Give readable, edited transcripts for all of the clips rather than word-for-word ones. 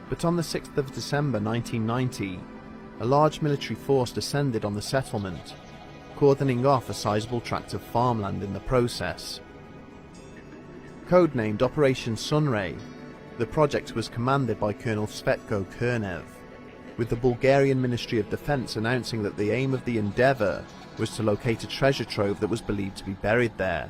But on the 6th of December 1990, a large military force descended on the settlement, cordoning off a sizable tract of farmland in the process. Codenamed Operation Sunray, the project was commanded by Colonel Cvetko Krnev, with the Bulgarian Ministry of Defense announcing that the aim of the endeavour was to locate a treasure trove that was believed to be buried there.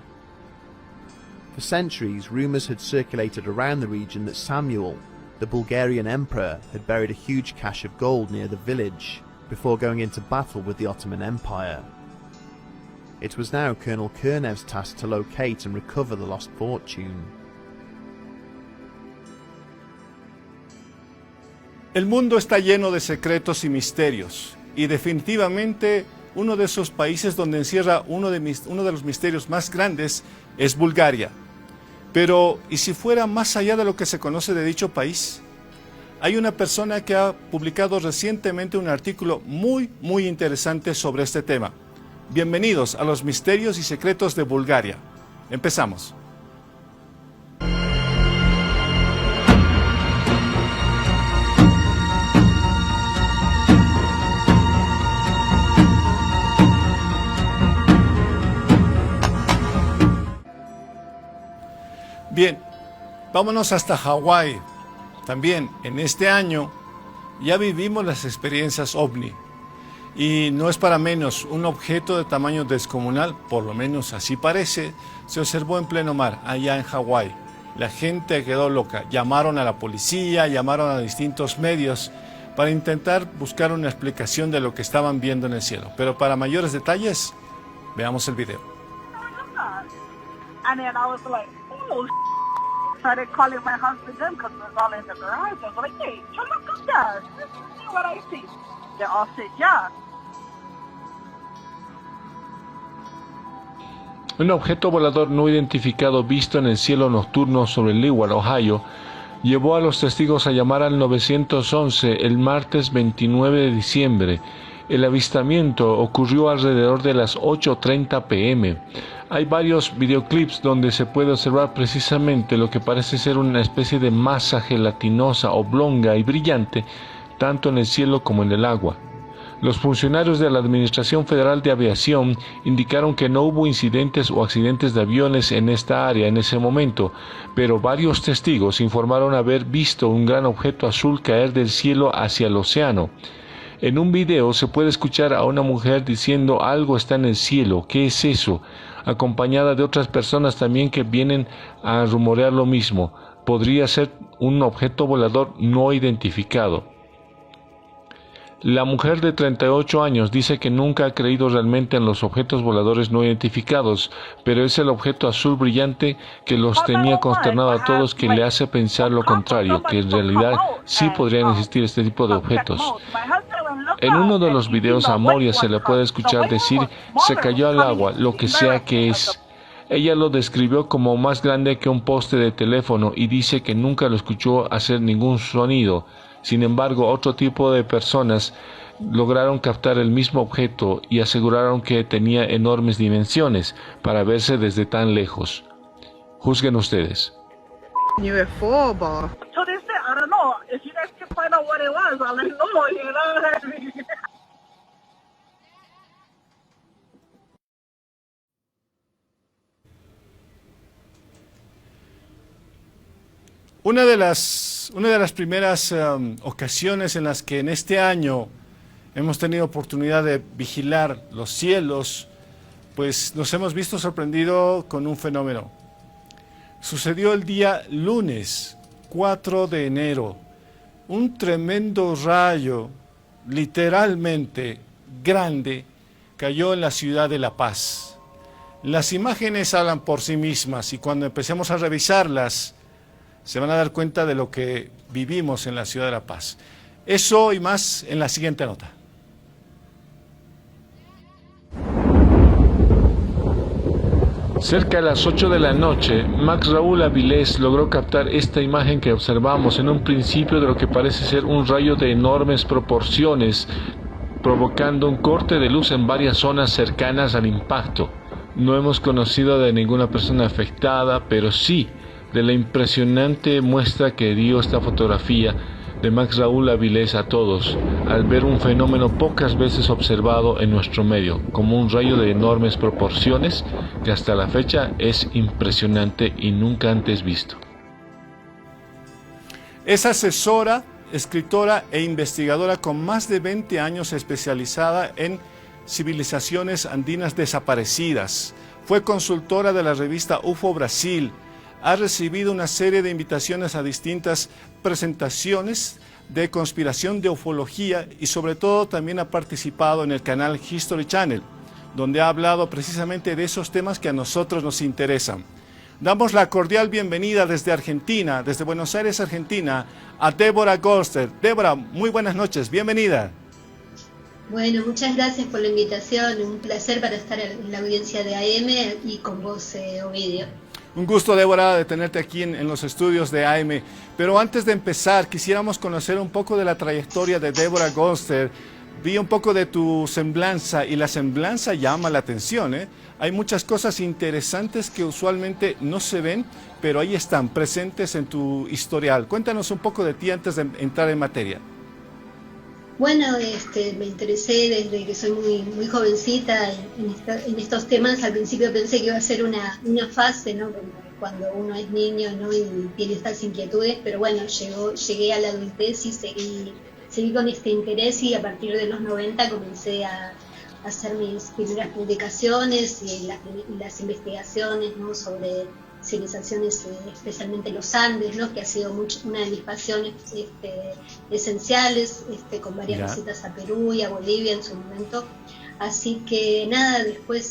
For centuries, rumours had circulated around the region that Samuel, the Bulgarian emperor, had buried a huge cache of gold near the village before going into battle with the Ottoman Empire. It was now Colonel Krnev's task to locate and recover the lost fortune. El mundo está lleno de secretos y misterios, y definitivamente uno de esos países donde encierra uno de los misterios más grandes es Bulgaria. Pero, ¿y si fuera más allá de lo que se conoce de dicho país? Hay una persona que ha publicado recientemente un artículo muy interesante sobre este tema. Bienvenidos a los misterios y secretos de Bulgaria. Empezamos. Bien, vámonos hasta Hawái. También en este año ya vivimos las experiencias OVNI. Y no es para menos, un objeto de tamaño descomunal, por lo menos así parece, se observó en pleno mar, allá en Hawái. La gente quedó loca, llamaron a la policía, llamaron a distintos medios para intentar buscar una explicación de lo que estaban viendo en el cielo. Pero para mayores detalles, veamos el video. Started calling my husband in because we was all in the garage. I was like, hey, look up there. See what I see. They all said, yeah. Un objeto volador no identificado visto en el cielo nocturno sobre Leeward, Ohio, llevó a los testigos a llamar al 911 el martes 29 de diciembre. El avistamiento ocurrió alrededor de las 8:30 p.m. Hay varios videoclips donde se puede observar precisamente lo que parece ser una especie de masa gelatinosa, oblonga y brillante, tanto en el cielo como en el agua. Los funcionarios de la Administración Federal de Aviación indicaron que no hubo incidentes o accidentes de aviones en esta área en ese momento, pero varios testigos informaron haber visto un gran objeto azul caer del cielo hacia el océano. En un video se puede escuchar a una mujer diciendo algo está en el cielo, ¿qué es eso?, acompañada de otras personas también que vienen a rumorear lo mismo. Podría ser un objeto volador no identificado. La mujer de 38 años dice que nunca ha creído realmente en los objetos voladores no identificados, pero es el objeto azul brillante que los tenía consternado a todos que le hace pensar lo contrario, que en realidad sí podrían existir este tipo de objetos. En uno de los videos a Moria se le puede escuchar decir, se cayó al agua, lo que sea que es. Ella lo describió como más grande que un poste de teléfono y dice que nunca lo escuchó hacer ningún sonido. Sin embargo, otro tipo de personas lograron captar el mismo objeto y aseguraron que tenía enormes dimensiones para verse desde tan lejos. Juzguen ustedes. UFO, but to this day, I don't know. If you guys can find out what it was, I'll let you know, you know what I mean? Una de las primeras ocasiones en las que en este año hemos tenido oportunidad de vigilar los cielos, pues nos hemos visto sorprendido con un fenómeno. Sucedió el día lunes 4 de enero. Un tremendo rayo, literalmente grande, cayó en la ciudad de La Paz. Las imágenes hablan por sí mismas y cuando empecemos a revisarlas, se van a dar cuenta de lo que vivimos en la ciudad de La Paz. Eso y más en la siguiente nota. Cerca de las 8 de la noche, Max Raúl Avilés logró captar esta imagen que observamos en un principio de lo que parece ser un rayo de enormes proporciones, provocando un corte de luz en varias zonas cercanas al impacto. No hemos conocido de ninguna persona afectada, pero sí de la impresionante muestra que dio esta fotografía, de Max Raúl Avilés a todos, al ver un fenómeno pocas veces observado en nuestro medio, como un rayo de enormes proporciones que hasta la fecha es impresionante y nunca antes visto. Es asesora, escritora e investigadora con más de 20 años especializada en civilizaciones andinas desaparecidas. Fue consultora de la revista UFO Brasil. Ha recibido una serie de invitaciones a distintas presentaciones de conspiración de ufología y sobre todo también ha participado en el canal History Channel, donde ha hablado precisamente de esos temas que a nosotros nos interesan. Damos la cordial bienvenida desde Argentina, desde Buenos Aires, Argentina, a Deborah Goldstein. Deborah, muy buenas noches, bienvenida. Bueno, muchas gracias por la invitación, un placer para estar en la audiencia de AM y con vos, Ovidio. Un gusto, Débora, de tenerte aquí en los estudios de AM. Pero antes de empezar, quisiéramos conocer un poco de la trayectoria de Deborah Goldstein. Vi un poco de tu semblanza y la semblanza llama la atención, ¿eh? Hay muchas cosas interesantes que usualmente no se ven, pero ahí están, presentes en tu historial. Cuéntanos un poco de ti antes de entrar en materia. Bueno, me interesé desde que soy muy jovencita en estos temas. Al principio pensé que iba a ser una fase, ¿no? Cuando uno es niño, ¿no? Y tiene estas inquietudes, pero bueno, llegué a la adultez y seguí con este interés y a partir de los 90 comencé a hacer mis primeras publicaciones y las investigaciones, ¿no? Sobre civilizaciones, especialmente los Andes, ¿no? Que ha sido una de mis pasiones esenciales, con varias visitas a Perú y a Bolivia en su momento. Así que nada, después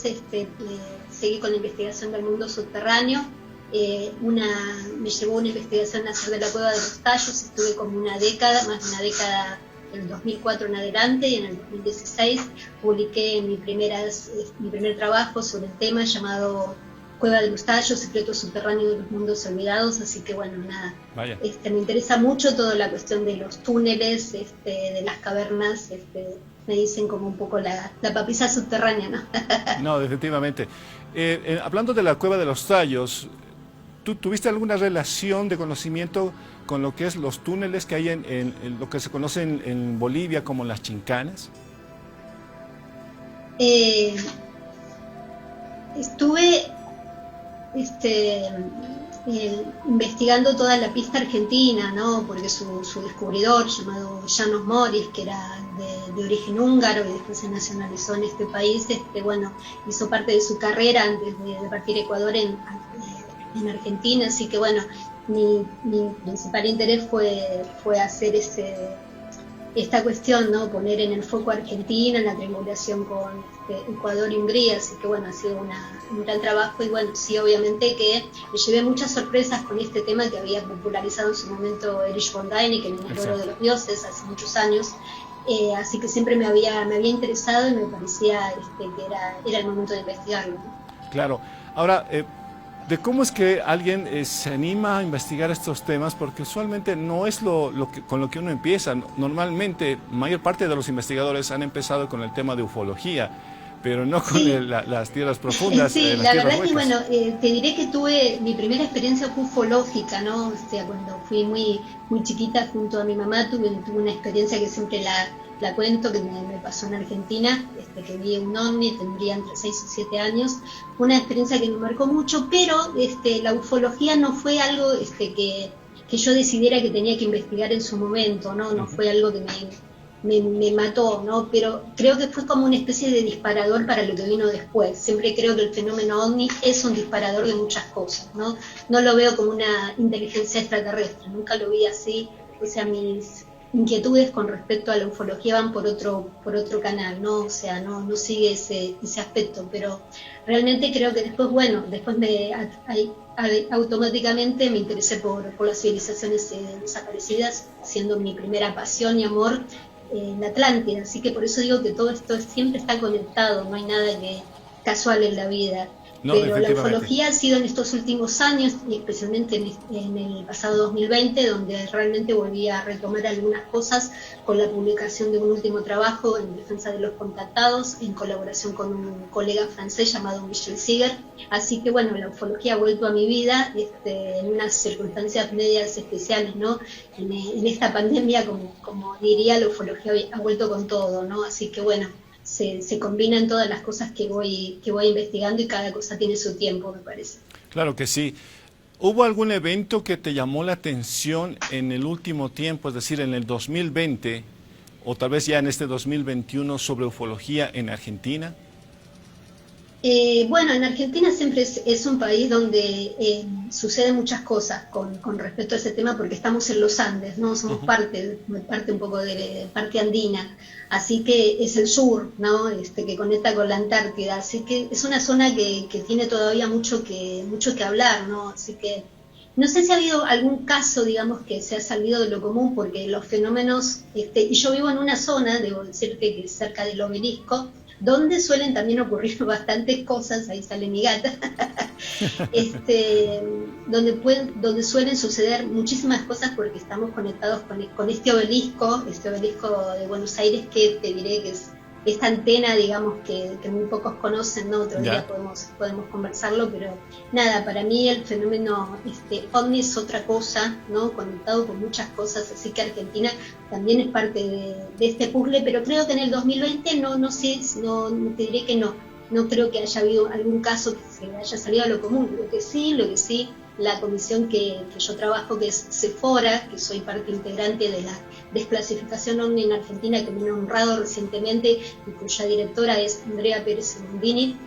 seguí con la investigación del mundo subterráneo. Me llevó una investigación a hacer de la Cueva de los Tallos, estuve como una década, más de una década, en el 2004 en adelante, y en el 2016 publiqué mi primer trabajo sobre el tema llamado Cueva de los Tallos, secretos subterráneos de los mundos olvidados. Así que bueno, nada, me interesa mucho toda la cuestión de los túneles, de las cavernas, me dicen como un poco la papisa subterránea, ¿no? No, definitivamente. Hablando de la Cueva de los Tallos, ¿tú tuviste alguna relación de conocimiento con lo que es los túneles que hay en lo que se conoce en Bolivia como las chincanas? Estuve investigando toda la pista argentina, ¿no? Porque su descubridor, llamado Janos Moris, que era de origen húngaro y después se nacionalizó en este país, hizo parte de su carrera antes de partir a Ecuador en Argentina. Así que bueno, mi principal interés fue hacer esta cuestión, ¿no? Poner en el foco a Argentina, en la triangulación con Ecuador y Hungría. Así que bueno, ha sido un gran trabajo y bueno, sí, obviamente que me llevé muchas sorpresas con este tema que había popularizado en su momento Erich von Däniken en El oro de los dioses hace muchos años. Así que siempre me había interesado y me parecía que era el momento de investigarlo, ¿no? Claro. Ahora, de cómo es que alguien se anima a investigar estos temas, porque usualmente no es con lo que uno empieza. Normalmente, mayor parte de los investigadores han empezado con el tema de ufología, pero no con las tierras profundas. Sí, la verdad es que bueno, te diré que tuve mi primera experiencia ufológica, ¿no? Cuando fui muy chiquita junto a mi mamá tuve una experiencia que siempre la cuento, que me pasó en Argentina, que vi un ovni, tendría entre 6 o 7 años, una experiencia que me marcó mucho, pero la ufología no fue algo que yo decidiera que tenía que investigar en su momento, no fue algo que me mató, ¿no? Pero creo que fue como una especie de disparador para lo que vino después. Siempre creo que el fenómeno ovni es un disparador de muchas cosas, ¿no? No lo veo como una inteligencia extraterrestre, nunca lo vi así. O sea, mis inquietudes con respecto a la ufología van por otro canal, ¿no? O sea, no sigue ese aspecto, pero realmente creo que después automáticamente me interesé por las civilizaciones desaparecidas, siendo mi primera pasión y amor la Atlántida. Así que por eso digo que todo esto siempre está conectado, no hay nada casual en la vida. No, pero la definitivamente. ufología ha sido en estos últimos años, y especialmente en el pasado 2020, donde realmente volví a retomar algunas cosas con la publicación de un último trabajo en defensa de los contactados, en colaboración con un colega francés llamado Michel Seeger. Así que bueno, la ufología ha vuelto a mi vida en unas circunstancias medias especiales, ¿no? En esta pandemia, como diría, la ufología ha vuelto con todo, ¿no? Así que bueno, se combinan todas las cosas que voy investigando y cada cosa tiene su tiempo, me parece. Claro que sí. ¿Hubo algún evento que te llamó la atención en el último tiempo, es decir, en el 2020 o tal vez ya en este 2021 sobre ufología en Argentina? Bueno, en Argentina siempre es un país donde suceden muchas cosas con respecto a ese tema porque estamos en los Andes, ¿no? Somos parte un poco de parte andina, así que es el sur, ¿no? Que conecta con la Antártida, así que es una zona que tiene todavía mucho que hablar, ¿no? Así que no sé si ha habido algún caso, digamos, que se ha salido de lo común, porque los fenómenos, y yo vivo en una zona, debo decirte que cerca del obelisco, donde suelen también ocurrir bastantes cosas, ahí sale mi gata, donde suelen suceder muchísimas cosas porque estamos conectados con este obelisco de Buenos Aires, que te diré que es esta antena, digamos, que muy pocos conocen, ¿no? Otro día podemos conversarlo, pero nada, para mí el fenómeno ovni es otra cosa, ¿no? Conectado con muchas cosas, así que Argentina también es parte de este puzzle, pero creo que en el 2020 no sé, te diré que no creo que haya habido algún caso que se haya salido a lo común. Lo que sí, la comisión que yo trabajo, que es CEFORA, que soy parte integrante de la desclasificación OVNI en Argentina, que me han honrado recientemente y cuya directora es Andrea Pérez Mondini,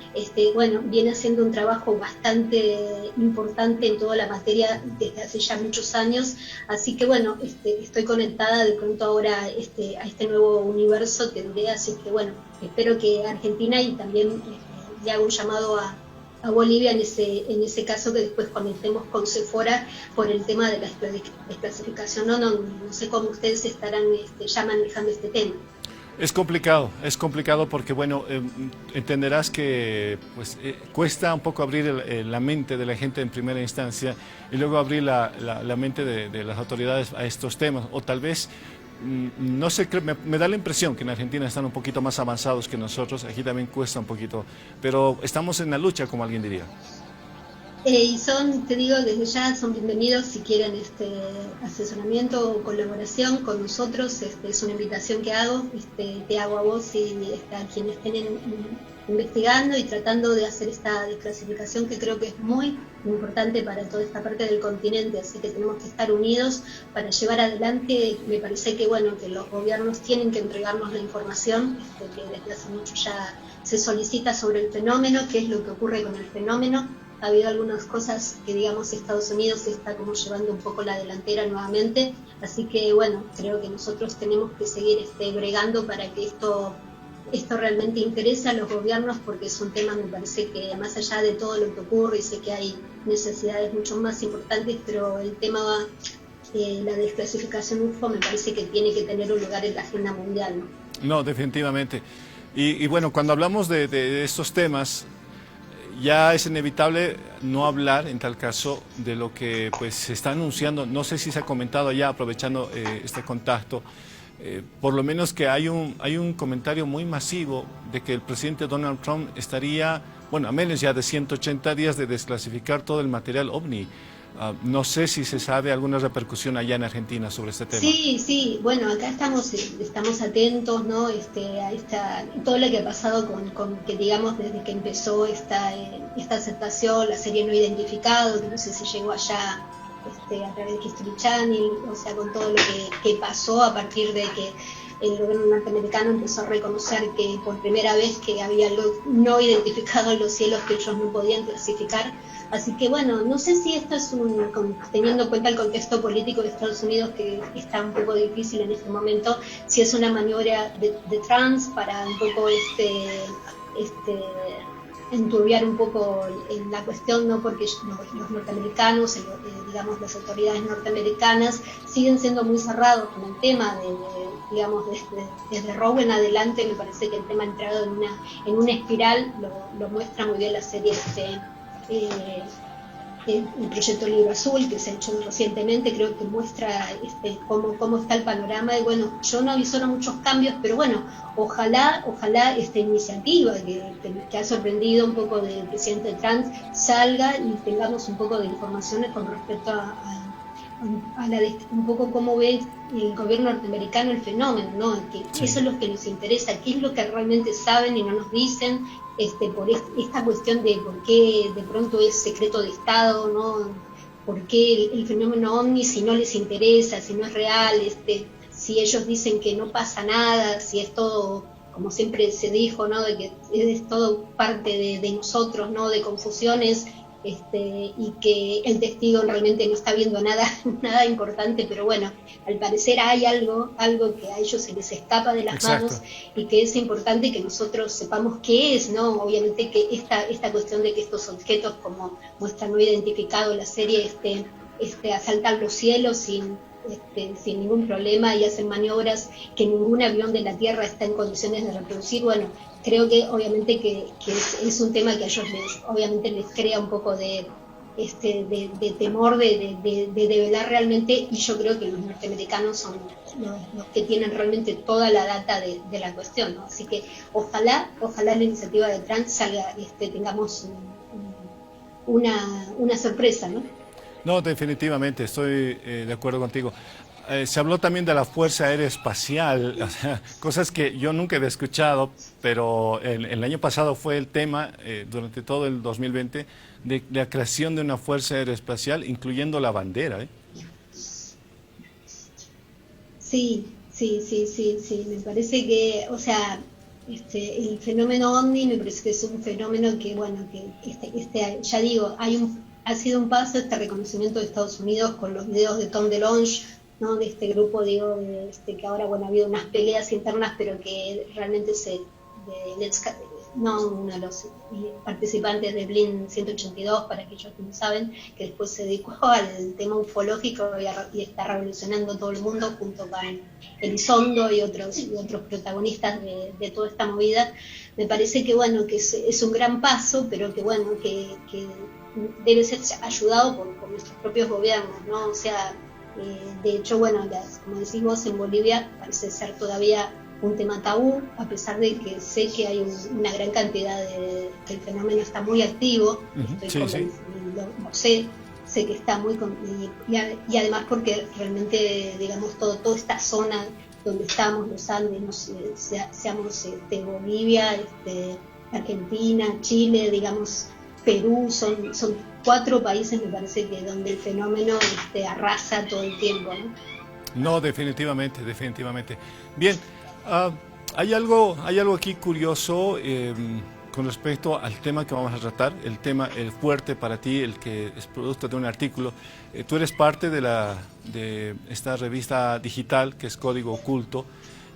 bueno, viene haciendo un trabajo bastante importante en toda la materia desde hace ya muchos años, así que bueno, estoy conectada de pronto ahora a este nuevo universo, te diré, así que bueno, espero que Argentina, y también le hago un llamado a Bolivia en ese caso, que después conectemos con CEFORA por el tema de la desclasificación. No sé cómo ustedes estarán ya manejando este tema. Es complicado porque, bueno, entenderás que pues, cuesta un poco abrir la mente de la gente en primera instancia y luego abrir la mente de las autoridades a estos temas, o tal vez no sé, me da la impresión que en Argentina están un poquito más avanzados que nosotros, aquí también cuesta un poquito, pero estamos en la lucha, como alguien diría. Y te digo, desde ya son bienvenidos si quieren asesoramiento o colaboración con nosotros. Es una invitación que hago, te hago a vos y a quienes estén investigando y tratando de hacer esta desclasificación, que creo que es muy importante para toda esta parte del continente, así que tenemos que estar unidos para llevar adelante. Me parece que bueno, que los gobiernos tienen que entregarnos la información, que desde hace mucho ya se solicita sobre el fenómeno, qué es lo que ocurre con el fenómeno. Ha habido algunas cosas que, digamos, Estados Unidos está como llevando un poco la delantera nuevamente, así que bueno, creo que nosotros tenemos que seguir bregando para que esto realmente interese a los gobiernos, porque es un tema, me parece, que más allá de todo lo que ocurre, y sé que hay necesidades mucho más importantes, pero el tema, la desclasificación UFO, me parece que tiene que tener un lugar en la agenda mundial, ¿no? No, definitivamente. Y bueno, cuando hablamos de estos temas, ya es inevitable no hablar, en tal caso, de lo que pues se está anunciando. No sé si se ha comentado ya, aprovechando este contacto, por lo menos que hay un comentario muy masivo de que el presidente Donald Trump estaría, bueno, a menos ya de 180 días de desclasificar todo el material OVNI. No sé si se sabe alguna repercusión allá en Argentina sobre este tema. Sí, bueno, acá estamos atentos, ¿no? Todo lo que ha pasado con que, digamos, desde que empezó esta aceptación, la serie no identificado, que no sé si llegó allá a través de History Channel, o sea, con todo lo que pasó a partir de que el gobierno norteamericano empezó a reconocer que por primera vez que había no identificado en los cielos que ellos no podían clasificar. Así que bueno, no sé si esto es teniendo en cuenta el contexto político de Estados Unidos, que está un poco difícil en este momento, si es una maniobra de Trump para un poco enturbiar un poco en la cuestión, ¿no? Porque los norteamericanos, digamos, las autoridades norteamericanas siguen siendo muy cerrados con el tema digamos, desde Roe en adelante. Me parece que el tema ha entrado en una espiral, lo muestra muy bien la serie el proyecto Libro Azul, que se ha hecho recientemente. Creo que muestra cómo está el panorama, y bueno, yo no avisoro muchos cambios, pero bueno, ojalá esta iniciativa que ha sorprendido un poco del presidente Trump salga y tengamos un poco de informaciones con respecto a un poco cómo ve el gobierno norteamericano el fenómeno, ¿no? Que Sí. eso es lo que nos interesa, qué es lo que realmente saben y no nos dicen, por esta cuestión de por qué de pronto es secreto de Estado, ¿no? Por qué el fenómeno OVNI, si no les interesa, si no es real, si ellos dicen que no pasa nada, si es todo, como siempre se dijo, ¿no? De que es todo parte de nosotros, ¿no? De confusiones, y que el testigo realmente no está viendo nada importante, pero bueno, al parecer hay algo que a ellos se les escapa de las Exacto. manos, y que es importante que nosotros sepamos qué es, ¿no? Obviamente que esta cuestión de que estos objetos, como muestra no identificado la serie, asaltan los cielos sin ningún problema y hacen maniobras que ningún avión de la Tierra está en condiciones de reproducir. Bueno, creo que obviamente que es un tema que a ellos obviamente les crea un poco de temor de develar realmente, y yo creo que los norteamericanos son los que tienen realmente toda la data de la cuestión, ¿no? Así que ojalá la iniciativa de Trump salga, tengamos una sorpresa, ¿no? No, definitivamente, estoy de acuerdo contigo. Se habló también de la Fuerza Aérea Espacial, o sea, cosas que yo nunca había escuchado, pero el año pasado fue el tema, durante todo el 2020, de la creación de una Fuerza Aérea Espacial, incluyendo la bandera, ¿eh? Sí, me parece que, o sea, el fenómeno OVNI me parece que es un fenómeno que, bueno, que ya digo, ha sido un paso este reconocimiento de Estados Unidos con los videos de Tom DeLonge, ¿no? De este grupo, digo, que ahora, bueno, ha habido unas peleas internas, pero que realmente uno de los participantes de Blink 182, para aquellos que no saben, que después se dedicó al tema ufológico y está revolucionando todo el mundo junto con Elizondo y otros protagonistas de toda esta movida. Me parece que, bueno, que es un gran paso, pero que, bueno, que debe ser ayudado por nuestros propios gobiernos, ¿no? O sea, de hecho, bueno, como decís vos, en Bolivia parece ser todavía un tema tabú, a pesar de que sé que hay una gran cantidad que el fenómeno está muy activo. Lo sé que está muy y además porque realmente, digamos, toda esta zona donde estamos, los Andes, seamos Bolivia, Argentina, Chile, digamos, Perú, son 4 países, me parece, que donde el fenómeno arrasa todo el tiempo, ¿no? No, definitivamente. Bien, hay algo aquí curioso con respecto al tema que vamos a tratar, el fuerte para ti, el que es producto de un artículo. Tú eres parte de esta revista digital que es Código Oculto.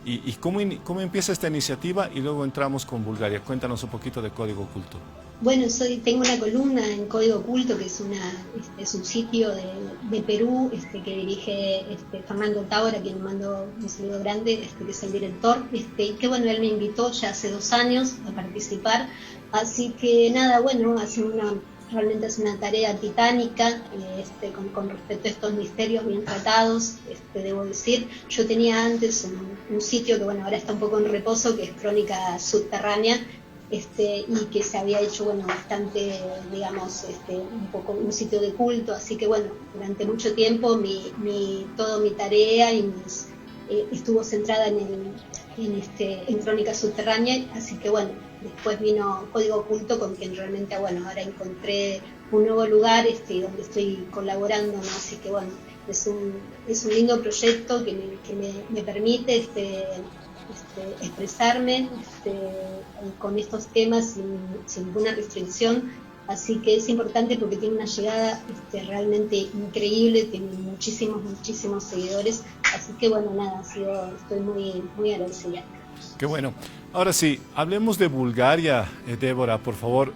¿Y cómo empieza esta iniciativa? Y luego entramos con Bulgaria. Cuéntanos un poquito de Código Oculto. Bueno, tengo una columna en Código Oculto, que es un sitio de Perú, que dirige Fernando Tábora, a quien mando un saludo grande, que es el director, que bueno, él me invitó ya hace 2 años a participar, así que nada, bueno, realmente es una tarea titánica, con respecto a estos misterios bien tratados, debo decir. Yo tenía antes un sitio que, bueno, ahora está un poco en reposo, que es Crónica Subterránea, y que se había hecho, bueno, bastante, digamos, un poco un sitio de culto, así que bueno, durante mucho tiempo toda mi tarea estuvo centrada en Crónica Subterránea, así que bueno, después vino Código Oculto, con quien realmente, bueno, ahora encontré un nuevo lugar donde estoy colaborando, ¿no? Así que bueno, es un lindo proyecto que me permite expresarme con estos temas sin ninguna restricción, así que es importante porque tiene una llegada realmente increíble, tiene muchísimos seguidores, así que bueno, nada, estoy muy agradecida. Qué bueno. Ahora sí, hablemos de Bulgaria, Débora, por favor.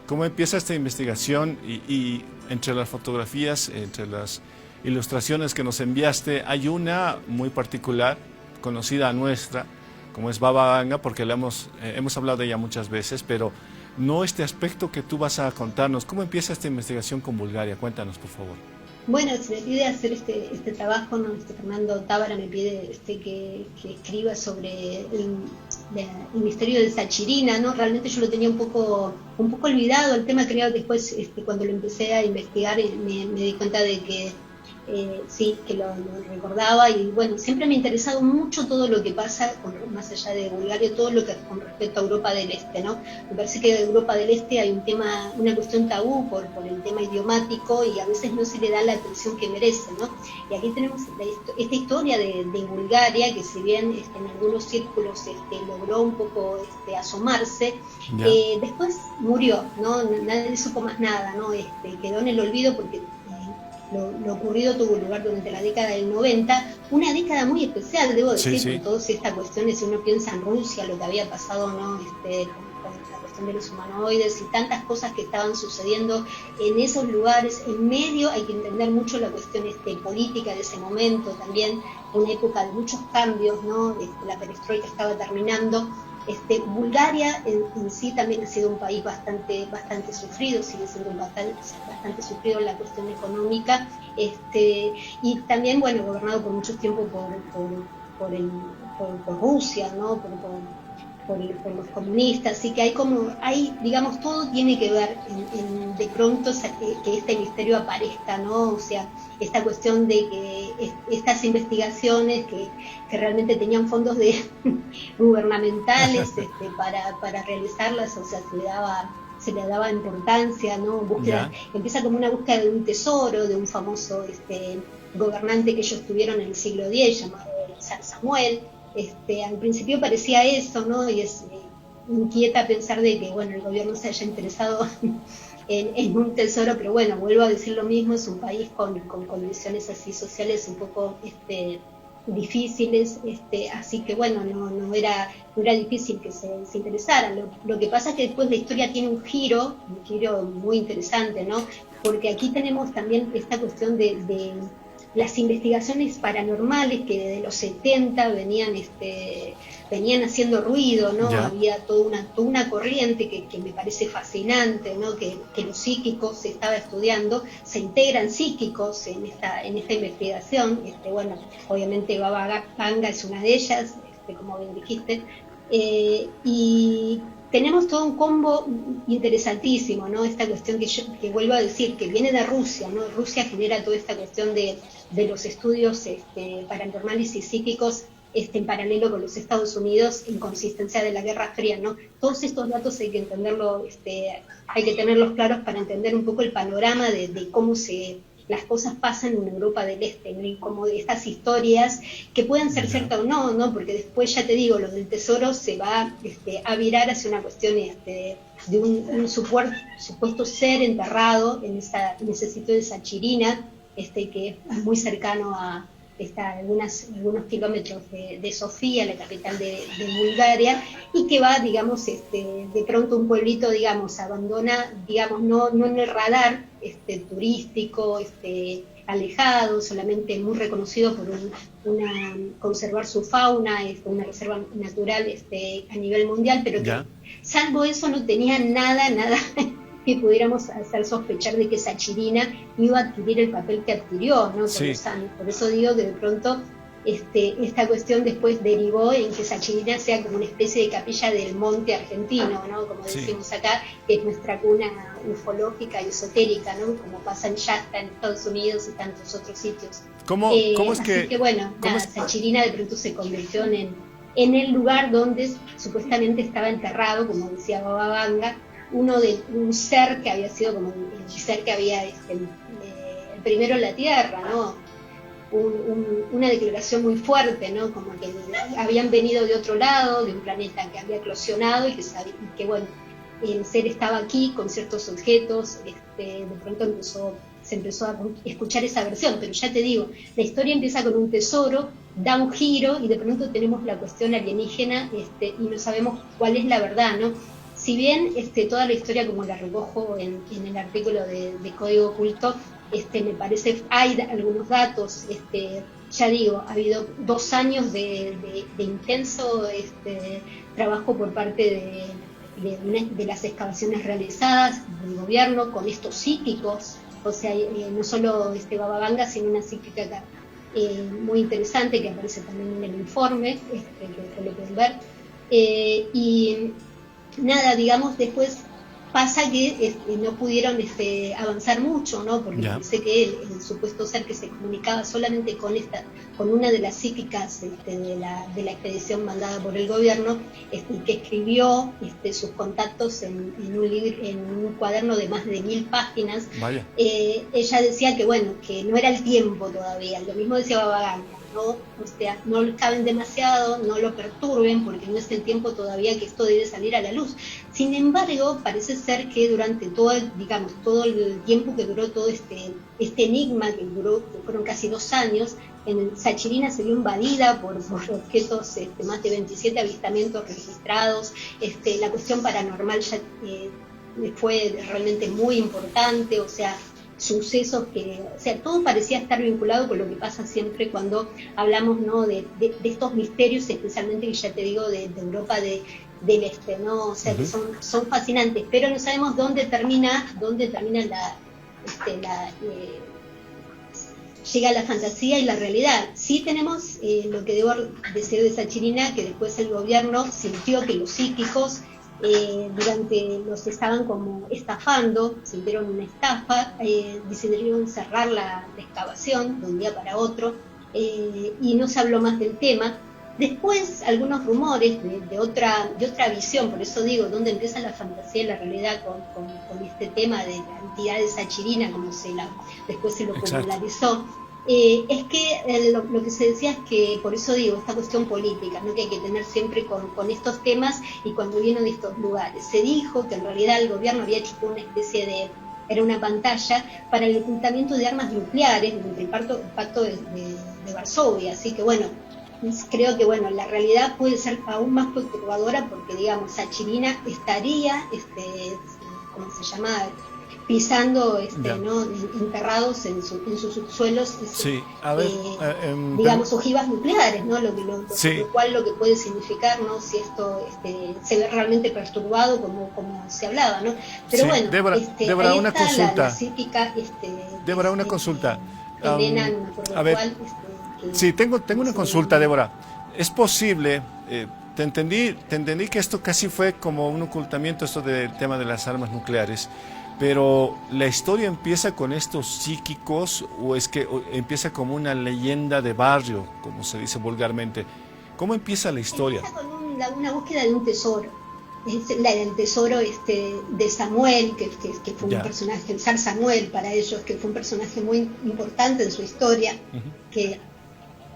¿Cómo empieza esta investigación? Y entre las fotografías, entre las ilustraciones que nos enviaste, hay una muy particular, conocida nuestra, como es Baba Vanga, porque hemos hablado de ella muchas veces, pero no este aspecto que tú vas a contarnos. ¿Cómo empieza esta investigación con Bulgaria? Cuéntanos, por favor. Bueno, se me pide hacer este trabajo, ¿no? Fernando Tábara me pide que escriba sobre el misterio de Sachirina, ¿no? Realmente yo lo tenía un poco olvidado, el tema, creo. Después cuando lo empecé a investigar me di cuenta de que sí, que lo recordaba. Y bueno, siempre me ha interesado mucho todo lo que pasa, más allá de Bulgaria, todo lo que con respecto a Europa del Este, ¿no? Me parece que en Europa del Este hay una cuestión tabú por el tema idiomático, y a veces no se le da la atención que merece, ¿no? Y aquí tenemos esta historia de Bulgaria, que si bien en algunos círculos logró un poco asomarse, después murió, ¿no? Nadie supo más nada, ¿no? Quedó en el olvido porque lo ocurrido tuvo lugar durante la década del 90, una década muy especial, debo decir, sí. Con todas estas cuestiones. Si uno piensa en Rusia, lo que había pasado, ¿no? Con la cuestión de los humanoides y tantas cosas que estaban sucediendo en esos lugares. En medio hay que entender mucho la cuestión política de ese momento, también una época de muchos cambios, ¿no? La perestroika estaba terminando. Bulgaria en sí también ha sido un país bastante sufrido, sigue siendo bastante sufrido en la cuestión económica, y también, bueno, gobernado por mucho tiempo por Rusia, ¿no? Por los comunistas. Así que digamos, todo tiene que ver de pronto que este misterio aparezca, ¿no? O sea, esta cuestión de que estas investigaciones que realmente tenían fondos gubernamentales para realizarlas, o sea, se le daba importancia, ¿no? Empieza como una búsqueda de un tesoro, de un famoso gobernante que ellos tuvieron en el siglo X, llamado Zar Samuel. Al principio parecía eso, ¿no? Y inquieta pensar de que, bueno, el gobierno se haya interesado en un tesoro, pero bueno, vuelvo a decir lo mismo, es un país con condiciones así sociales un poco difíciles, así que bueno, no era difícil que se interesaran. Lo que pasa es que después la historia tiene un giro muy interesante, ¿no? Porque aquí tenemos también esta cuestión de las investigaciones paranormales que desde los 70 venían haciendo ruido, ¿no? Había toda una corriente que me parece fascinante, ¿no? Que los psíquicos se estaba estudiando, se integran psíquicos en esta investigación. Bueno, obviamente Baba Vanga es una de ellas, como bien dijiste, y tenemos todo un combo interesantísimo, ¿no? Esta cuestión que vuelvo a decir, que viene de Rusia, ¿no? Rusia genera toda esta cuestión de los estudios paranormales y psíquicos en paralelo con los Estados Unidos, en consistencia de la Guerra Fría, ¿no? Todos estos datos hay que entenderlo, hay que tenerlos claros para entender un poco el panorama de cómo las cosas pasan en Europa del Este, ¿no? Y como de estas historias que pueden ser ciertas o no, porque después, ya te digo, lo del tesoro se va a virar hacia una cuestión de un supuesto ser enterrado en ese sitio de Sachirina, que es muy cercano a algunos kilómetros de Sofía, la capital de Bulgaria, y que va, digamos, de pronto un pueblito, digamos, abandona, digamos, no en el radar turístico, alejado, solamente muy reconocido por conservar su fauna, una reserva natural a nivel mundial, pero que salvo eso no tenía nada que pudiéramos hacer sospechar de que Sachirina iba a adquirir el papel que adquirió, ¿no? Con los años. Por eso digo que de pronto esta cuestión después derivó en que Sachirina sea como una especie de capilla del monte argentino, ¿no? Como decimos acá, que es nuestra cuna ufológica y esotérica, ¿no? Como pasa en Shasta, en Estados Unidos y tantos otros sitios. ¿Cómo es así que bueno, Sachirina de pronto se convirtió en el lugar donde supuestamente estaba enterrado, como decía Baba Vanga, un ser que había sido como el ser que había el primero en la Tierra, ¿no? Una declaración muy fuerte, ¿no? Como que habían venido de otro lado, de un planeta que había eclosionado y que bueno, el ser estaba aquí con ciertos objetos. De pronto se empezó a escuchar esa versión, pero ya te digo, la historia empieza con un tesoro da un giro y de pronto tenemos la cuestión alienígena y no sabemos cuál es la verdad, ¿no? Si bien toda la historia, como la recojo en el artículo de Código Oculto, me parece, hay algunos datos, ya digo, ha habido 2 años de intenso trabajo por parte de las excavaciones realizadas del gobierno con estos psíquicos, o sea, no solo Baba Vanga, sino una psíquica muy interesante que aparece también en el informe, que lo pueden ver. Y nada, digamos, después pasa que no pudieron avanzar mucho, ¿no? Porque parece que el supuesto ser que se comunicaba solamente con una de las psíquicas de la expedición mandada por el gobierno, que escribió sus contactos en un libro, en un cuaderno de más de 1000 páginas. Ella decía que bueno, que no era el tiempo todavía. Lo mismo decía Baba Vanga, ¿no? O sea, no lo caben demasiado, no lo perturben, porque no es el tiempo todavía que esto debe salir a la luz. Sin embargo, parece ser que durante todo el tiempo que duró todo este enigma, que fueron casi 2 años, en Sachirina se vio invadida por objetos, más de 27 avistamientos registrados, la cuestión paranormal ya fue realmente muy importante, o sea, sucesos o sea, todo parecía estar vinculado con lo que pasa siempre cuando hablamos, ¿no? de estos misterios, especialmente, que ya te digo, de Europa del Este, ¿no? O sea, que son fascinantes, pero no sabemos dónde termina llega la fantasía y la realidad. Sí tenemos lo que debo decir de Sachirina, que después el gobierno sintió que los psíquicos los estaban como estafando, sintieron una estafa, decidieron cerrar la excavación de un día para otro, y no se habló más del tema. Después algunos rumores de otra visión, por eso digo, dónde empieza la fantasía y la realidad con este tema de la entidad de Sachirina, como después se lo popularizó. Es que lo que se decía es que, por eso digo, esta cuestión política, ¿no? Que hay que tener siempre con estos temas y cuando vienen de estos lugares. Se dijo que en realidad el gobierno había hecho una especie era una pantalla para el ocultamiento de armas nucleares durante el pacto de Varsovia, así que bueno, creo que bueno, la realidad puede ser aún más perturbadora porque, digamos, Sachirina estaría, ¿cómo se llama?, pisando, ¿no?, enterrados en sus subsuelos, digamos, ojivas nucleares, ¿no? Lo cual lo que puede significar, ¿no?, si esto se ve realmente perturbado como se hablaba, ¿no? Pero bueno, Débora, ahí una está consulta. La psíquica, Débora, una consulta. Elena, no me acuerdo a ver, cuál, sí, tengo una consulta, Débora. ¿Es posible, te entendí que esto casi fue como un ocultamiento, esto del tema de las armas nucleares, pero la historia empieza con estos psíquicos o es que empieza como una leyenda de barrio, como se dice vulgarmente? ¿Cómo empieza la historia? Empieza con una búsqueda de un tesoro. Es el tesoro de Samuel, que fue un personaje, el zar Samuel para ellos, que fue un personaje muy importante en su historia, que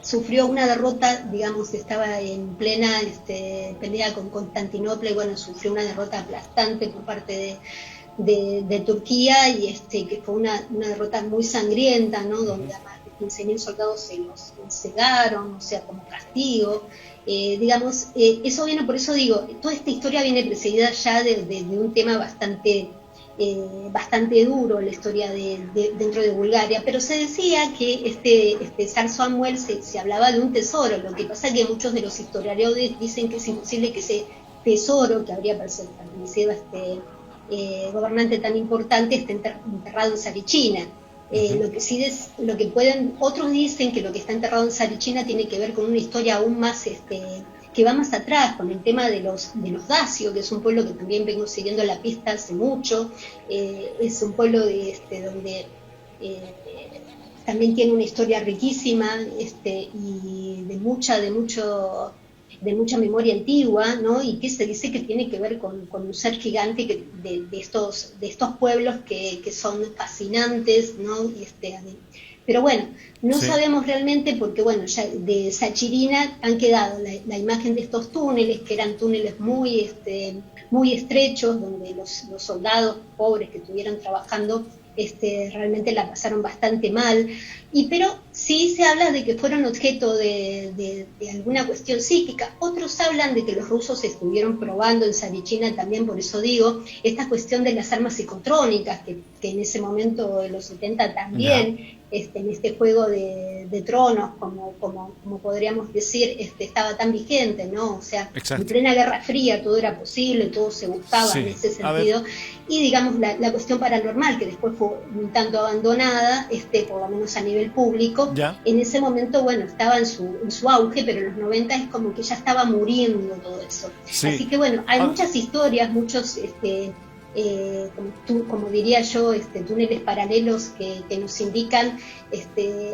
sufrió una derrota, digamos, estaba en plena pelea con Constantinopla y bueno, sufrió una derrota aplastante por parte de Turquía y que fue una derrota muy sangrienta, ¿no? Donde a más de 15.000 soldados se los cegaron, o sea, como castigo. Digamos, eso viene, por eso digo, toda esta historia viene precedida ya de un tema bastante duro, la historia dentro de Bulgaria, pero se decía que zar Samuel se hablaba de un tesoro. Lo que pasa es que muchos de los historiadores dicen que es imposible que ese tesoro que habría pertenecido a gobernante tan importante esté enterrado en Sarichina. Lo que otros dicen que lo que está enterrado en Sarichina tiene que ver con una historia aún más que va más atrás, con el tema de los dacios, que es un pueblo que también vengo siguiendo la pista hace mucho. Es un pueblo donde también tiene una historia riquísima y de mucha memoria antigua, ¿no? Y que se dice que tiene que ver con un ser gigante de estos pueblos que son fascinantes, ¿no? Pero bueno, no sabemos realmente porque, bueno, ya de Sachirina han quedado la imagen de estos túneles, que eran túneles muy estrechos, donde los soldados pobres que estuvieron trabajando realmente la pasaron bastante mal, pero sí se habla de que fueron objeto de alguna cuestión psíquica. Otros hablan de que los rusos estuvieron probando en Sarichina también, por eso digo, esta cuestión de las armas psicotrónicas, que en ese momento, en los 70 también, en este juego de tronos, como podríamos decir, estaba tan vigente, ¿no? O sea, Exacto. en plena Guerra Fría todo era posible, todo se buscaba en ese sentido. Y digamos, la cuestión paranormal, que después fue un tanto abandonada, por lo menos a nivel público, en ese momento, bueno, estaba en su auge, pero en los 90 es como que ya estaba muriendo todo eso. Sí. Así que bueno, hay muchas historias, muchos... como diría yo, túneles paralelos que nos indican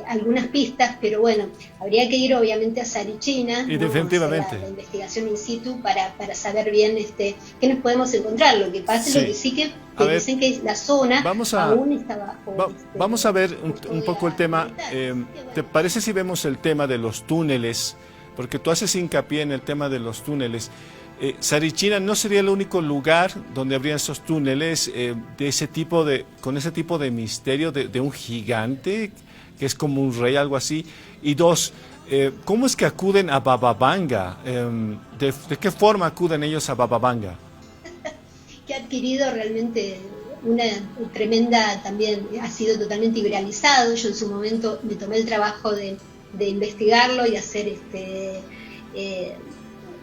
algunas pistas, pero bueno, habría que ir obviamente a Sarichina, y definitivamente la investigación in situ para saber bien qué nos podemos encontrar. Lo que pasa es lo que sí que dicen que la zona aún está bajo. Vamos a ver un poco el tema. ¿Te parece si vemos el tema de los túneles? Porque tú haces hincapié en el tema de los túneles. Sarichina no sería el único lugar donde habría esos túneles con ese tipo de misterio de un gigante que es como un rey, algo así. Y dos, ¿cómo es que acuden a Baba Vanga? ¿De qué forma acuden ellos a Baba Vanga? Que ha adquirido realmente una tremenda, también ha sido totalmente viralizado. Yo en su momento me tomé el trabajo de investigarlo y hacer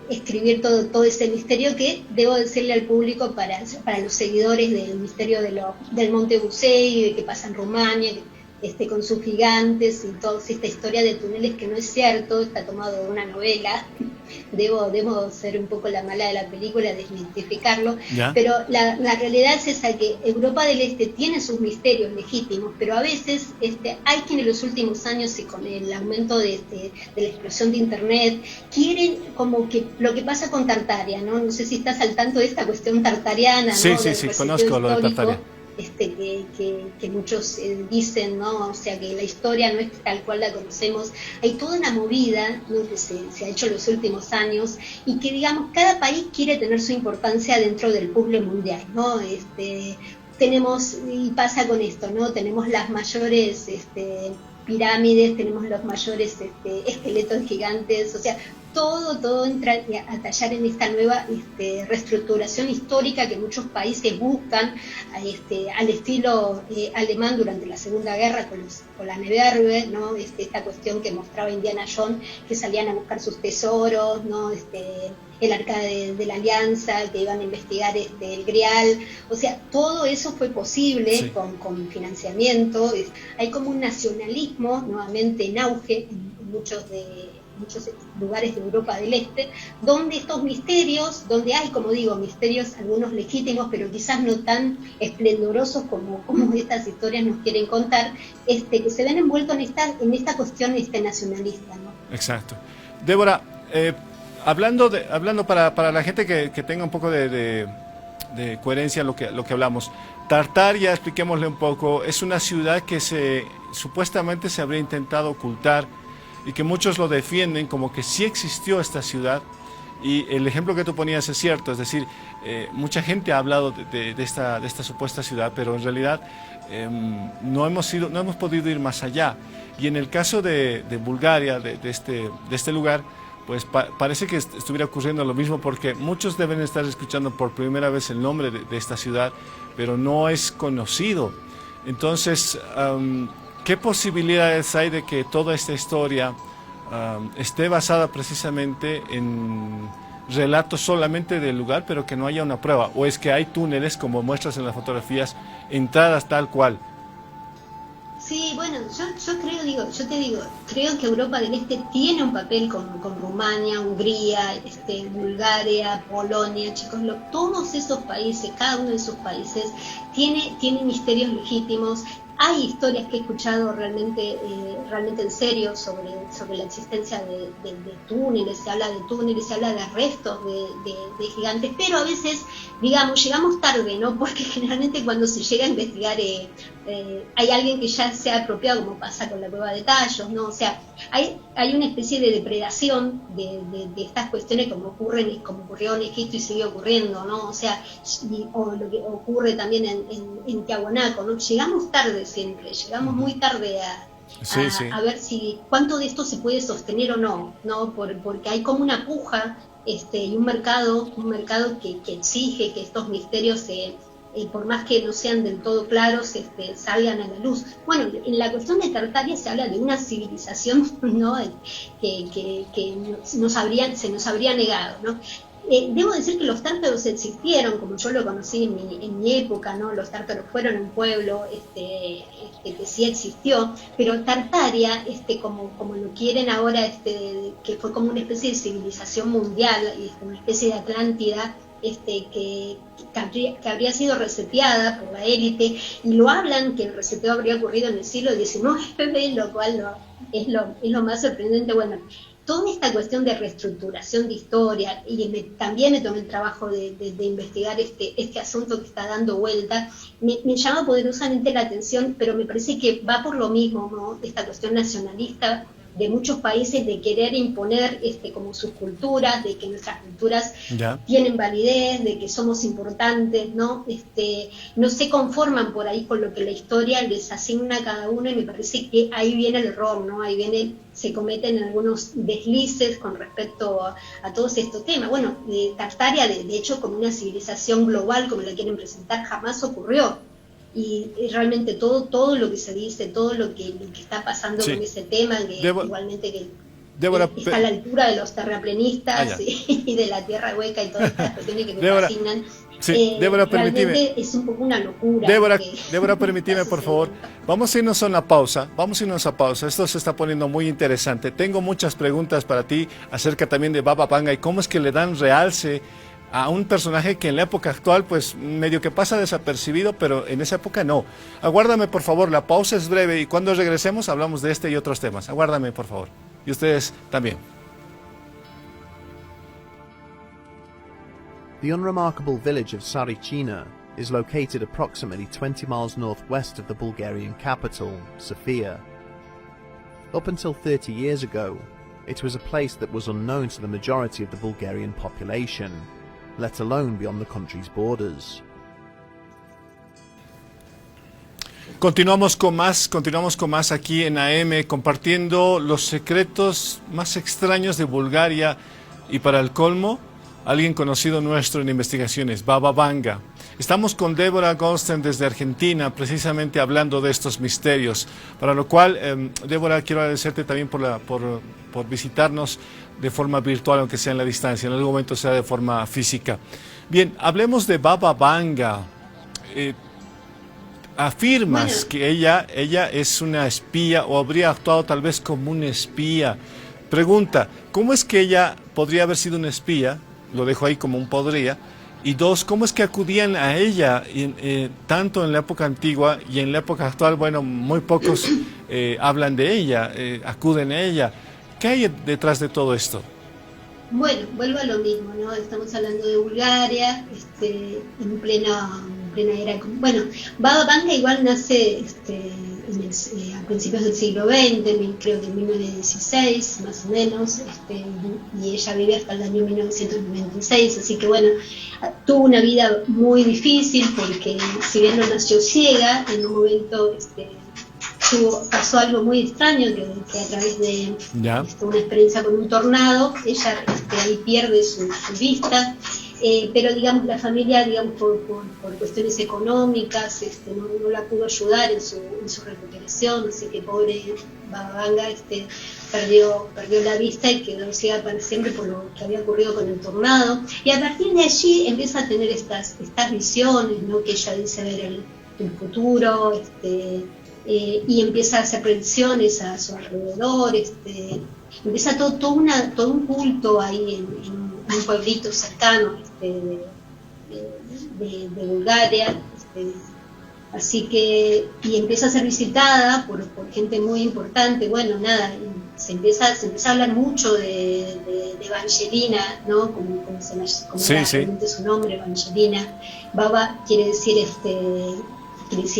escribir todo ese misterio, que debo decirle al público, para los seguidores del misterio del Monte Busei, de que pasa en Rumania, con sus gigantes y toda esta historia de túneles, que no es cierto, está tomado de una novela. Debo ser un poco la mala de la película, desmitificarlo, pero la realidad es esa, que Europa del Este tiene sus misterios legítimos, pero a veces hay quien en los últimos años, y con el aumento de la explosión de internet, quieren como que lo que pasa con Tartaria, ¿no? No sé si estás al tanto de esta cuestión tartariana, sí, ¿no? Sí, conozco lo de Tartaria. Que muchos dicen, ¿no? O sea, que la historia no es tal cual la conocemos. Hay toda una movida, ¿no?, que se ha hecho en los últimos años, y que, digamos, cada país quiere tener su importancia dentro del puzzle mundial, ¿no? Tenemos, y pasa con esto, ¿no? Tenemos las mayores pirámides, tenemos los mayores esqueletos gigantes, o sea, todo entra a tallar en esta nueva reestructuración histórica que muchos países buscan, al estilo alemán durante la Segunda Guerra con la Neverve, ¿no? Esta cuestión que mostraba Indiana Jones, que salían a buscar sus tesoros, ¿no? El Arca de la Alianza, que iban a investigar el Grial. O sea, todo eso fue posible con financiamiento. Hay como un nacionalismo nuevamente en auge en muchos lugares de Europa del Este, donde estos misterios, donde hay, como digo, misterios algunos legítimos, pero quizás no tan esplendorosos como estas historias nos quieren contar, que se ven envueltos en esta cuestión nacionalista, ¿no? Exacto. Débora, hablando para la gente que tenga un poco de coherencia en lo que hablamos, Tartaria, expliquémosle un poco, es una ciudad que supuestamente se habría intentado ocultar, y que muchos lo defienden como que sí existió esta ciudad, y el ejemplo que tú ponías es cierto, es decir, mucha gente ha hablado de esta supuesta ciudad, pero en realidad no hemos podido ir más allá. Y en el caso de Bulgaria, de este lugar, pues parece que estuviera ocurriendo lo mismo, porque muchos deben estar escuchando por primera vez el nombre de esta ciudad, pero no es conocido. Entonces, ¿qué posibilidades hay de que toda esta historia esté basada precisamente en relatos solamente del lugar, pero que no haya una prueba? ¿O es que hay túneles, como muestras en las fotografías, entradas tal cual? Sí, bueno, yo te digo, creo que Europa del Este tiene un papel con Rumania, Hungría, Bulgaria, Polonia, chicos, todos esos países, cada uno de esos países tiene misterios legítimos. hay historias que he escuchado realmente en serio sobre la existencia de túneles, se habla de túneles, se habla de restos de gigantes, pero a veces, digamos, llegamos tarde, ¿no? Porque generalmente cuando se llega a investigar hay alguien que ya se ha apropiado, como pasa con la cueva de Tallos, ¿no? O sea, hay una especie de depredación de estas cuestiones como ocurrió en Egipto y sigue ocurriendo, ¿no? O sea, o lo que ocurre también en Tiahuanaco, ¿no? Llegamos tarde siempre, llegamos muy tarde a ver cuánto de esto se puede sostener o no, ¿no? Porque hay como una puja y un mercado que exige que estos misterios por más que no sean del todo claros, salgan a la luz. Bueno, en la cuestión de Tartaria se habla de una civilización, ¿no? que se nos habría negado, ¿no? Debo decir que los tártaros existieron, como yo lo conocí en mi época, ¿no? Los tártaros fueron un pueblo que sí existió, pero Tartaria, como lo quieren ahora, que fue como una especie de civilización mundial, una especie de Atlántida, que habría sido reseteada por la élite, y lo hablan que el reseteo habría ocurrido en el siglo XIX, lo cual es lo más sorprendente. Bueno, toda esta cuestión de reestructuración de historia, y también me tomé el trabajo de investigar este asunto que está dando vuelta, me llama poderosamente la atención, pero me parece que va por lo mismo, ¿no? Esta cuestión nacionalista de muchos países de querer imponer como sus culturas, de que nuestras culturas tienen validez, de que somos importantes, ¿no? No se conforman por ahí con lo que la historia les asigna a cada uno, y me parece que ahí viene el error, ¿no? Se cometen algunos deslices con respecto a todos estos temas. Bueno, Tartaria, de hecho, como una civilización global, como la quieren presentar, jamás ocurrió. Y realmente todo lo que se dice, todo lo que está pasando con ese tema, que igualmente que está a la altura de los terraplenistas y de la tierra hueca y todas estas cuestiones que me fascinan. Débora, permíteme. Es un poco una locura. Débora, permíteme, por favor. Vamos a irnos a una pausa. Esto se está poniendo muy interesante. Tengo muchas preguntas para ti acerca también de Baba Vanga y cómo es que le dan realce a un personaje que en la época actual pues medio que pasa desapercibido, pero en esa época no. Aguárdame, por favor, la pausa es breve y cuando regresemos hablamos de este y otros temas. Aguárdame, por favor. Y ustedes también. The unremarkable village of Saricina is located approximately 20 miles northwest of the Bulgarian capital, Sofia. Up until 30 years ago, it was a place that was unknown to the majority of the Bulgarian population, let alone beyond the country's borders. Continuamos con más aquí en AM, compartiendo los secretos más extraños de Bulgaria, y para el colmo, alguien conocido nuestro en investigaciones, Baba Vanga. Estamos con Débora Goldstein desde Argentina, precisamente hablando de estos misterios, para lo cual, Débora, quiero agradecerte también por visitarnos de forma virtual, aunque sea en la distancia, en algún momento sea de forma física. Bien, hablemos de Baba Vanga. Afirmas que ella es una espía, o habría actuado tal vez como una espía. Pregunta, ¿cómo es que ella podría haber sido una espía? Lo dejo ahí como un podría. Y dos, ¿cómo es que acudían a ella tanto en la época antigua y en la época actual? Bueno, muy pocos hablan de ella, acuden a ella. ¿Qué hay detrás de todo esto? Bueno, vuelvo a lo mismo, ¿no? Estamos hablando de Bulgaria, en plena era. Bueno, Baba Vanga igual nace a principios del siglo XX, creo que en 1916, más o menos, y ella vive hasta el año 1996, así que bueno, tuvo una vida muy difícil, porque si bien no nació ciega, en un momento pasó algo muy extraño, que a través de una experiencia con un tornado, ella ahí pierde su vista, pero digamos la familia, digamos por cuestiones económicas, no la pudo ayudar en su recuperación, así que pobre Baba Vanga perdió la vista y quedó ciega para siempre por lo que había ocurrido con el tornado, y a partir de allí empieza a tener estas visiones, ¿no? Que ella dice ver el futuro, y empieza a hacer predicciones a su alrededor, empieza todo un culto ahí en un pueblito cercano de Bulgaria, Así que, y empieza a ser visitada por gente muy importante. Bueno, nada, se empieza a hablar mucho de Evangelina, ¿no? Como Sí, era sí. realmente su nombre, Evangelina. Baba quiere decir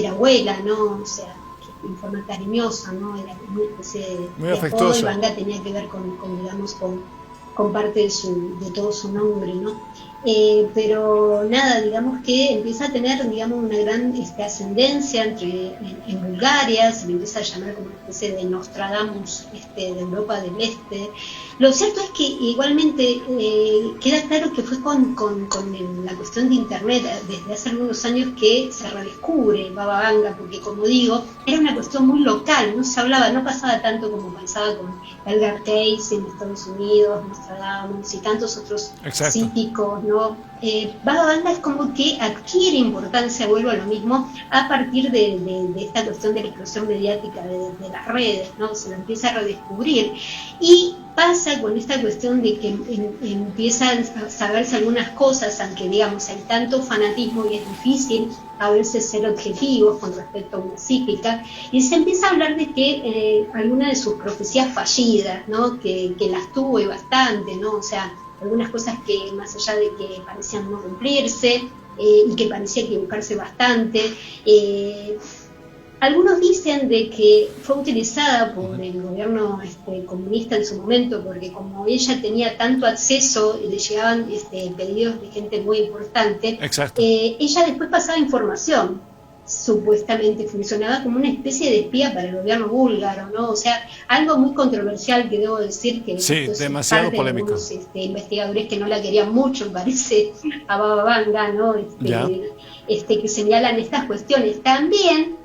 abuela, ¿no? O sea, en forma cariñosa, ¿no? Era una especie Muy de apodo, y afectuosa. Vanga tenía que ver con parte de todo su nombre, ¿no? Pero nada, digamos que empieza a tener, digamos, una gran ascendencia en Bulgaria, se le empieza a llamar como una especie de Nostradamus de Europa del Este. Lo cierto es que igualmente queda claro que fue con la cuestión de Internet desde hace algunos años que se redescubre Baba Vanga, porque como digo, era una cuestión muy local, no se hablaba, no pasaba tanto como pasaba con Edgar Cayce en Estados Unidos, Nostradamus y tantos otros Exacto. psíquicos, ¿no? Baba Vanga es como que adquiere importancia, vuelvo a lo mismo, a partir de esta cuestión de la explosión mediática de las redes, ¿no? Se lo empieza a redescubrir y pasa con esta cuestión de que empiezan a saberse algunas cosas, aunque digamos hay tanto fanatismo y es difícil a veces ser objetivos con respecto a una psíquica, y se empieza a hablar de que algunas de sus profecías fallidas, ¿no? que las tuvo y bastante, ¿no? O sea, algunas cosas que más allá de que parecían no cumplirse y que parecía equivocarse bastante, algunos dicen de que fue utilizada por el gobierno comunista en su momento, porque como ella tenía tanto acceso y le llegaban pedidos de gente muy importante, Exacto. ella después pasaba información, supuestamente funcionaba como una especie de espía para el gobierno búlgaro, ¿no? O sea, algo muy controversial que debo decir que Sí, entonces, demasiado parte de polémico. algunos investigadores que no la querían mucho, me parece, a Baba Vanga, ¿no? Ya. Que señalan estas cuestiones. También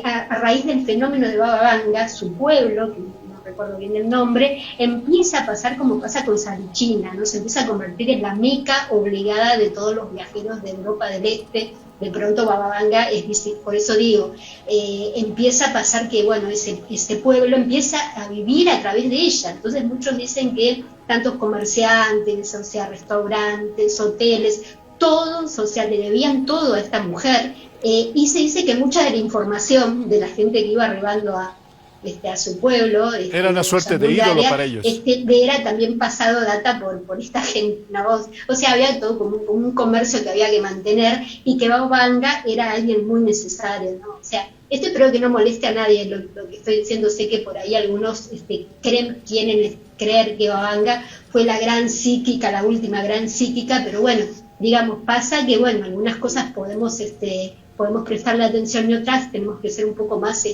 a raíz del fenómeno de Baba Vanga, su pueblo, que no recuerdo bien el nombre, empieza a pasar como pasa con Sarichina, ¿no? Se empieza a convertir en la meca obligada de todos los viajeros de Europa del Este. De pronto Baba Vanga es visible, por eso digo, empieza a pasar que, bueno, ese pueblo empieza a vivir a través de ella. Entonces muchos dicen que tantos comerciantes, o sea, restaurantes, hoteles, todos, o sea, le debían todo a esta mujer, y se dice que mucha de la información de la gente que iba arribando a su pueblo, Era una suerte de ídolo para ellos. era también pasado data por esta gente, ¿no? O sea, había todo como un comercio que había que mantener, y que Baba Vanga era alguien muy necesario, ¿no? O sea, esto espero que no moleste a nadie lo que estoy diciendo. Sé que por ahí algunos quieren creer que Baba Vanga fue la gran psíquica, la última gran psíquica, pero bueno, digamos, pasa que, bueno, algunas cosas podemos prestarle atención y otras tenemos que ser un poco más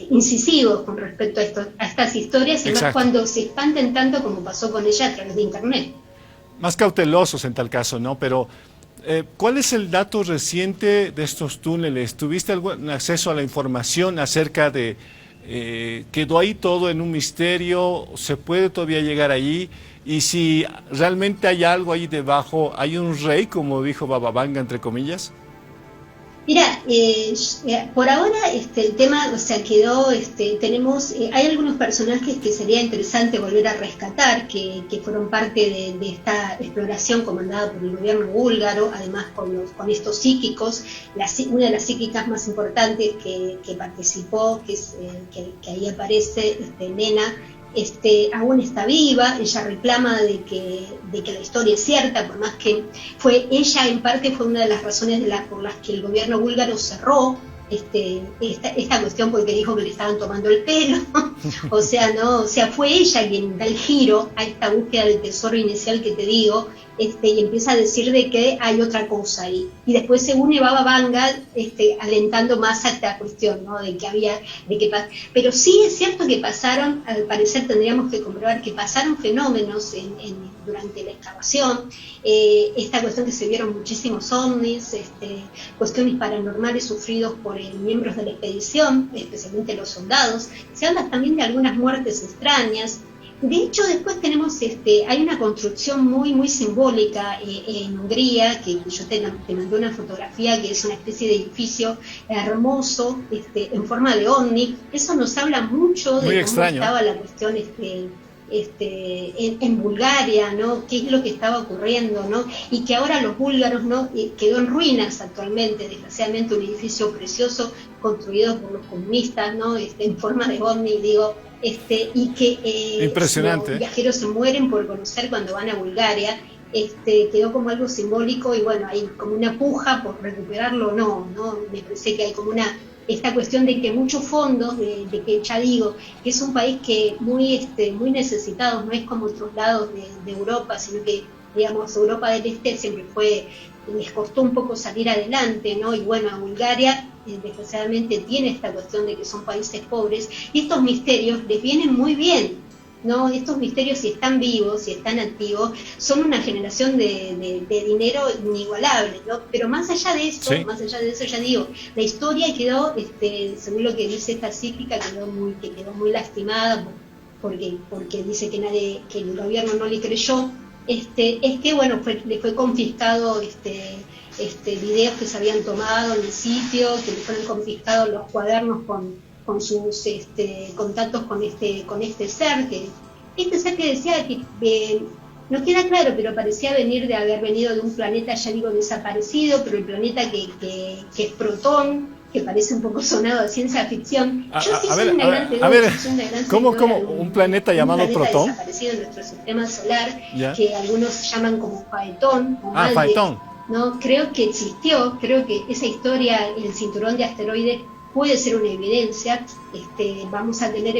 incisivos con respecto a estas historias, y más Exacto. cuando se expanden tanto como pasó con ella a través de Internet. Más cautelosos en tal caso, ¿no? Pero, ¿cuál es el dato reciente de estos túneles? ¿Tuviste algún acceso a la información acerca de... quedó ahí todo en un misterio? ¿Se puede todavía llegar allí? Y si realmente hay algo ahí debajo, ¿hay un rey, como dijo Baba Vanga, entre comillas? Mira, por ahora el tema, o sea, quedó, hay algunos personajes que sería interesante volver a rescatar, que fueron parte de esta exploración comandada por el gobierno búlgaro, además con estos psíquicos. Una de las psíquicas más importantes que participó, que ahí aparece, Nena, aún está viva. Ella reclama de que la historia es cierta, por más que en parte fue una de las razones por las que el gobierno búlgaro cerró esta cuestión, porque dijo que le estaban tomando el pelo. O sea, fue ella quien da el giro a esta búsqueda del tesoro inicial que te digo, y empieza a decir de que hay otra cosa ahí. Y después se une Baba Vanga, alentando más a esta cuestión, ¿no? Pero sí es cierto que pasaron, al parecer tendríamos que comprobar que pasaron fenómenos durante la excavación, esta cuestión que se vieron muchísimos ovnis, cuestiones paranormales sufridos por miembros de la expedición, especialmente los soldados. Se habla también de algunas muertes extrañas. De hecho, después tenemos, hay una construcción muy, muy simbólica en Hungría, que yo te mandé una fotografía, que es una especie de edificio hermoso, en forma de ovni. Eso nos habla mucho de Muy cómo extraño. estaba la cuestión en Bulgaria, ¿no? Qué es lo que estaba ocurriendo, ¿no? Y que ahora los búlgaros, ¿no? Quedó en ruinas actualmente, desgraciadamente, un edificio precioso construido por los comunistas, ¿no? En forma de ovni, digo, y que impresionante. Los viajeros se mueren por conocer cuando van a Bulgaria. Quedó como algo simbólico y bueno, hay como una puja por recuperarlo, no, me parece que hay como esta cuestión de que muchos fondos, de que ya digo, que es un país que muy necesitado, no es como otros lados de Europa, sino que, digamos, Europa del Este siempre les costó un poco salir adelante, ¿no? Y bueno, a Bulgaria, desgraciadamente, tiene esta cuestión de que son países pobres, y estos misterios les vienen muy bien, ¿no? Estos misterios, si están vivos, si están activos, son una generación de dinero inigualable, ¿no? Pero más allá de eso, ya digo, la historia quedó, según lo que dice esta cíclica, quedó muy lastimada porque dice que el gobierno no le creyó. Es que bueno, le fue confiscado videos que se habían tomado en el sitio, que le fueron confiscados los cuadernos con sus contactos con este ser que decía que no queda claro, pero parecía haber venido de un planeta, ya digo, desaparecido, pero el planeta que es Protón, que parece un poco sonado de ciencia ficción. Yo sí soy una gran seguidora. ¿Cómo un planeta llamado Protón? Desaparecido en nuestro sistema solar, ¿ya? Que algunos llaman como Faetón. Faetón. ¿No? Creo que existió, creo que esa historia, el cinturón de asteroides, puede ser una evidencia. Vamos a tener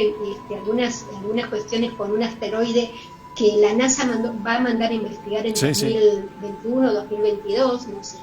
algunas cuestiones con un asteroide que la NASA va a mandar a investigar en 2021 o 2022, no sé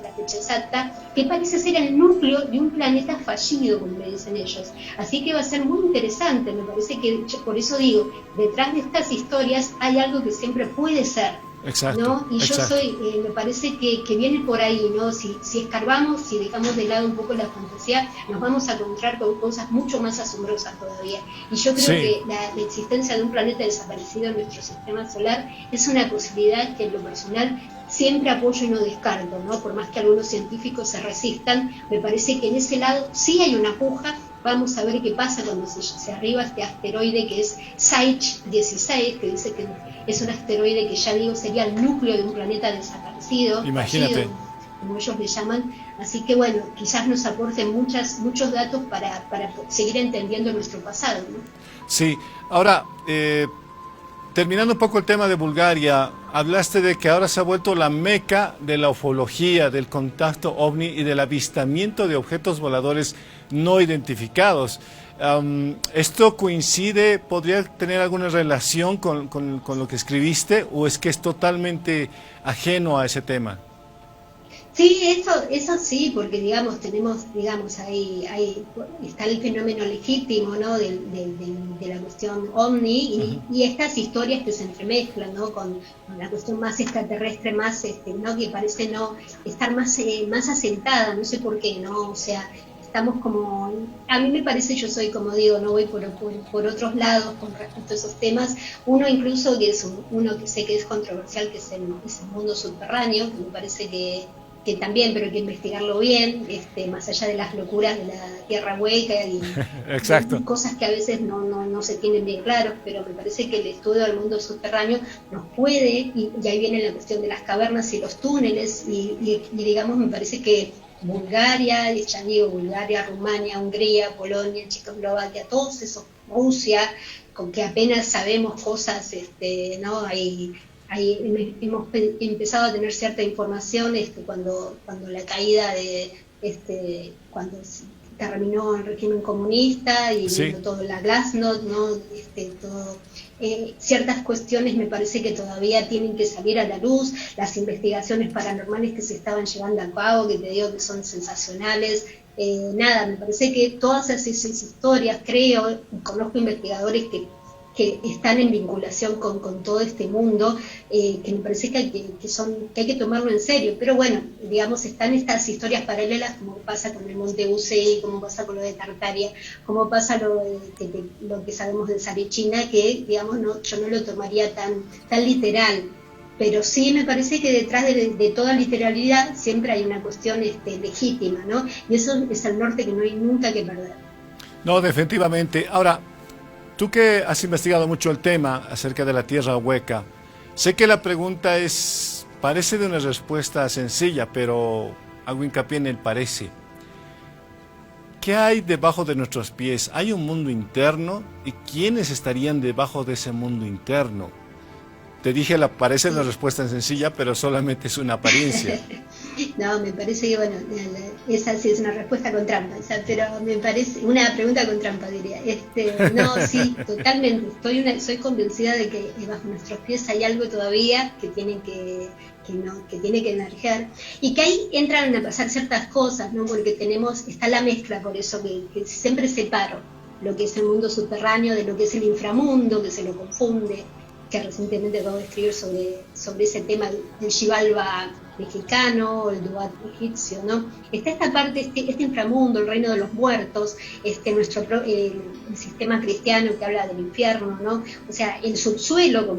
la fecha exacta, que parece ser el núcleo de un planeta fallido, como le dicen ellos. Así que va a ser muy interesante, me parece que, por eso digo, detrás de estas historias hay algo que siempre puede ser. Exacto, ¿no? Y exacto. Me parece que viene por ahí, ¿no? Si escarbamos, si dejamos de lado un poco la fantasía, nos vamos a encontrar con cosas mucho más asombrosas todavía. Y yo creo que la existencia de un planeta desaparecido en nuestro sistema solar es una posibilidad que en lo personal siempre apoyo y no descarto, ¿no? Por más que algunos científicos se resistan, me parece que en ese lado sí hay una puja. Vamos a ver qué pasa cuando se arriba este asteroide que es Sage 16, que dice que es un asteroide que, ya digo, sería el núcleo de un planeta desaparecido. Imagínate. Fallido, como ellos le llaman. Así que bueno, quizás nos aporten muchos datos para seguir entendiendo nuestro pasado, ¿no? Sí, ahora, terminando un poco el tema de Bulgaria, hablaste de que ahora se ha vuelto la meca de la ufología, del contacto ovni y del avistamiento de objetos voladores no identificados. ¿Esto coincide, podría tener alguna relación con lo que escribiste, o es que es totalmente ajeno a ese tema? Sí, eso sí, porque digamos ahí está el fenómeno legítimo, ¿no? de la cuestión ovni y estas historias que se entremezclan, ¿no? Con la cuestión más extraterrestre, más ¿no? Que parece no estar más asentada, no sé por qué, ¿no? O sea, estamos como, a mí me parece, yo soy, como digo, no voy por otros lados con respecto a esos temas. Uno incluso que es uno que sé que es controversial, que es el mundo subterráneo, que me parece que también, pero hay que investigarlo bien, más allá de las locuras de la tierra hueca y Exacto. Cosas que a veces no se tienen bien claros, pero me parece que el estudio del mundo subterráneo nos puede, y ahí viene la cuestión de las cavernas y los túneles, y digamos, me parece que Bulgaria, ya digo, Bulgaria, Rumania, Hungría, Polonia, Checoslovaquia, todos esos, Rusia, con que apenas sabemos cosas, ¿no? Ahí hemos empezado a tener cierta información cuando la caída cuando terminó el régimen comunista y todo la Glasnost, ¿no? Ciertas cuestiones me parece que todavía tienen que salir a la luz, las investigaciones paranormales que se estaban llevando a cabo, que te digo que son sensacionales. Me parece que todas esas historias, conozco investigadores que están en vinculación con todo este mundo, que me parece que hay que tomarlo en serio. Pero bueno, digamos, están estas historias paralelas, como pasa con el Monte Usei, como pasa con lo de Tartaria, como pasa lo que sabemos de Sarechina, que digamos yo no lo tomaría tan literal. Pero sí me parece que detrás de toda literalidad siempre hay una cuestión legítima, ¿no? Y eso es el norte que no hay nunca que perder. No, definitivamente. Ahora, Tú que has investigado mucho el tema acerca de la tierra hueca, sé que la pregunta parece de una respuesta sencilla, pero hago hincapié en el parece. ¿Qué hay debajo de nuestros pies? ¿Hay un mundo interno? ¿Y quiénes estarían debajo de ese mundo interno? Te dije, parece una respuesta sencilla, pero solamente es una apariencia. No, me parece que, bueno, esa sí es una respuesta con trampa, pero me parece una pregunta con trampa, diría. No, sí, totalmente. Soy convencida de que bajo nuestros pies hay algo todavía que tiene que emerger, y que ahí entran a pasar ciertas cosas, ¿no? Porque está la mezcla, por eso que siempre separo lo que es el mundo subterráneo de lo que es el inframundo, que se lo confunde, que recientemente acabo de escribir sobre ese tema del Xibalba mexicano, el Duat egipcio, ¿no? Está esta parte, este inframundo, el reino de los muertos, el sistema cristiano que habla del infierno, ¿no? O sea, el subsuelo,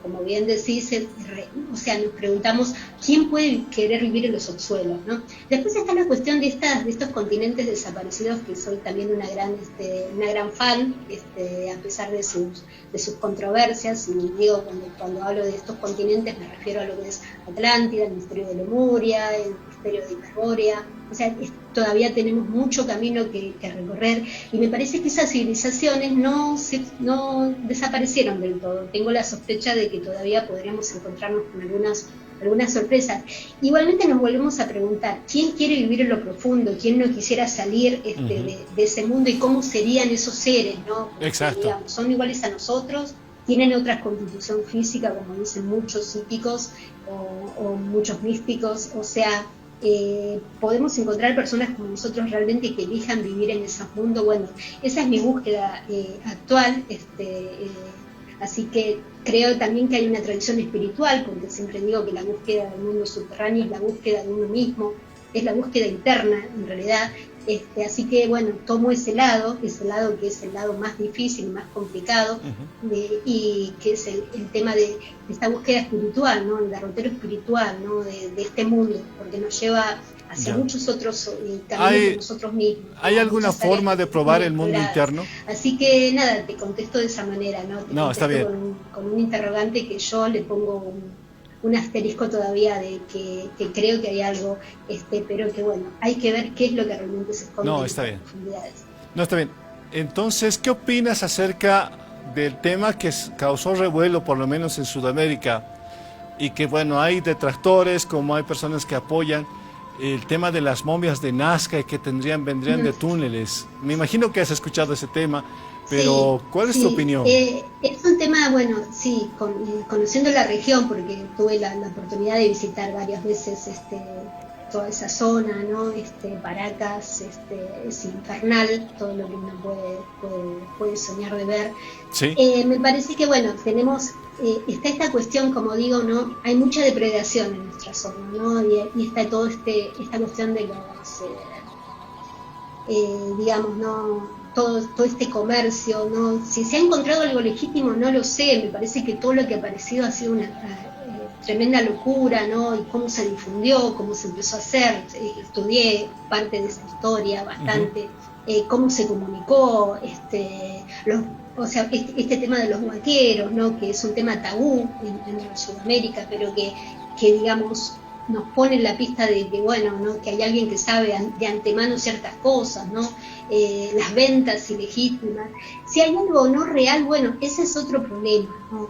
como bien decís, o sea, nos preguntamos quién puede querer vivir en los subsuelos, ¿no? Después está la cuestión de estos continentes desaparecidos, que soy también una gran fan, a pesar de sus controversias, y digo, cuando hablo de estos continentes me refiero a lo que es Atlántida, el misterio de Lemuria, el misterio de Hiperbórea. O sea, todavía tenemos mucho camino que recorrer, y me parece que esas civilizaciones no desaparecieron del todo. Tengo la sospecha de que todavía podríamos encontrarnos con algunas sorpresas. Igualmente nos volvemos a preguntar, ¿quién quiere vivir en lo profundo? ¿Quién no quisiera salir de ese mundo? ¿Y cómo serían esos seres, ¿no? Porque, exacto. Digamos, son iguales a nosotros, tienen otra constitución física, como dicen muchos psíquicos o muchos místicos. O sea, podemos encontrar personas como nosotros realmente que elijan vivir en ese mundo. Bueno, esa es mi búsqueda actual, así que creo también que hay una tradición espiritual, porque siempre digo que la búsqueda del mundo subterráneo es la búsqueda de uno mismo, es la búsqueda interna en realidad. Así que bueno, tomo ese lado que es el lado más difícil, más complicado, y que es el tema de esta búsqueda espiritual, ¿no? El derrotero espiritual, ¿no? de este mundo, porque nos lleva hacia muchos otros caminos de nosotros mismos. ¿Hay alguna forma de probar el mundo interno? Así que nada, te contesto de esa manera, ¿no? No, está bien. Con un interrogante que yo le pongo un asterisco todavía de que creo que hay algo, pero que bueno, hay que ver qué es lo que realmente se esconde en las profundidades. No, está bien. Entonces, ¿qué opinas acerca del tema que causó revuelo, por lo menos en Sudamérica, y que bueno, hay detractores, como hay personas que apoyan el tema de las momias de Nazca y que vendrían de túneles? Me imagino que has escuchado ese tema, pero sí, ¿cuál es tu opinión? Es un tema, bueno, sí, conociendo la región, porque tuve la oportunidad de visitar varias veces toda esa zona, ¿no? Paracas, es infernal, todo lo que uno puede soñar de ver. Sí. Me parece que, bueno, está esta cuestión, como digo, ¿no? Hay mucha depredación en nuestra zona, ¿no? Y está todo esta cuestión de los, digamos, ¿no? Todo este comercio, ¿no? Si se ha encontrado algo legítimo, no lo sé. Me parece que todo lo que ha aparecido ha sido una tremenda locura, ¿no? Y cómo se difundió, cómo se empezó a hacer. Estudié parte de esa historia bastante, cómo se comunicó, o sea, este tema de los vaqueros, ¿no? Que es un tema tabú en Sudamérica, pero que digamos nos pone en la pista de que, bueno, ¿no? Que hay alguien que sabe de antemano ciertas cosas, ¿no? Las ventas ilegítimas. Si hay algo no real, bueno, ese es otro problema, ¿no?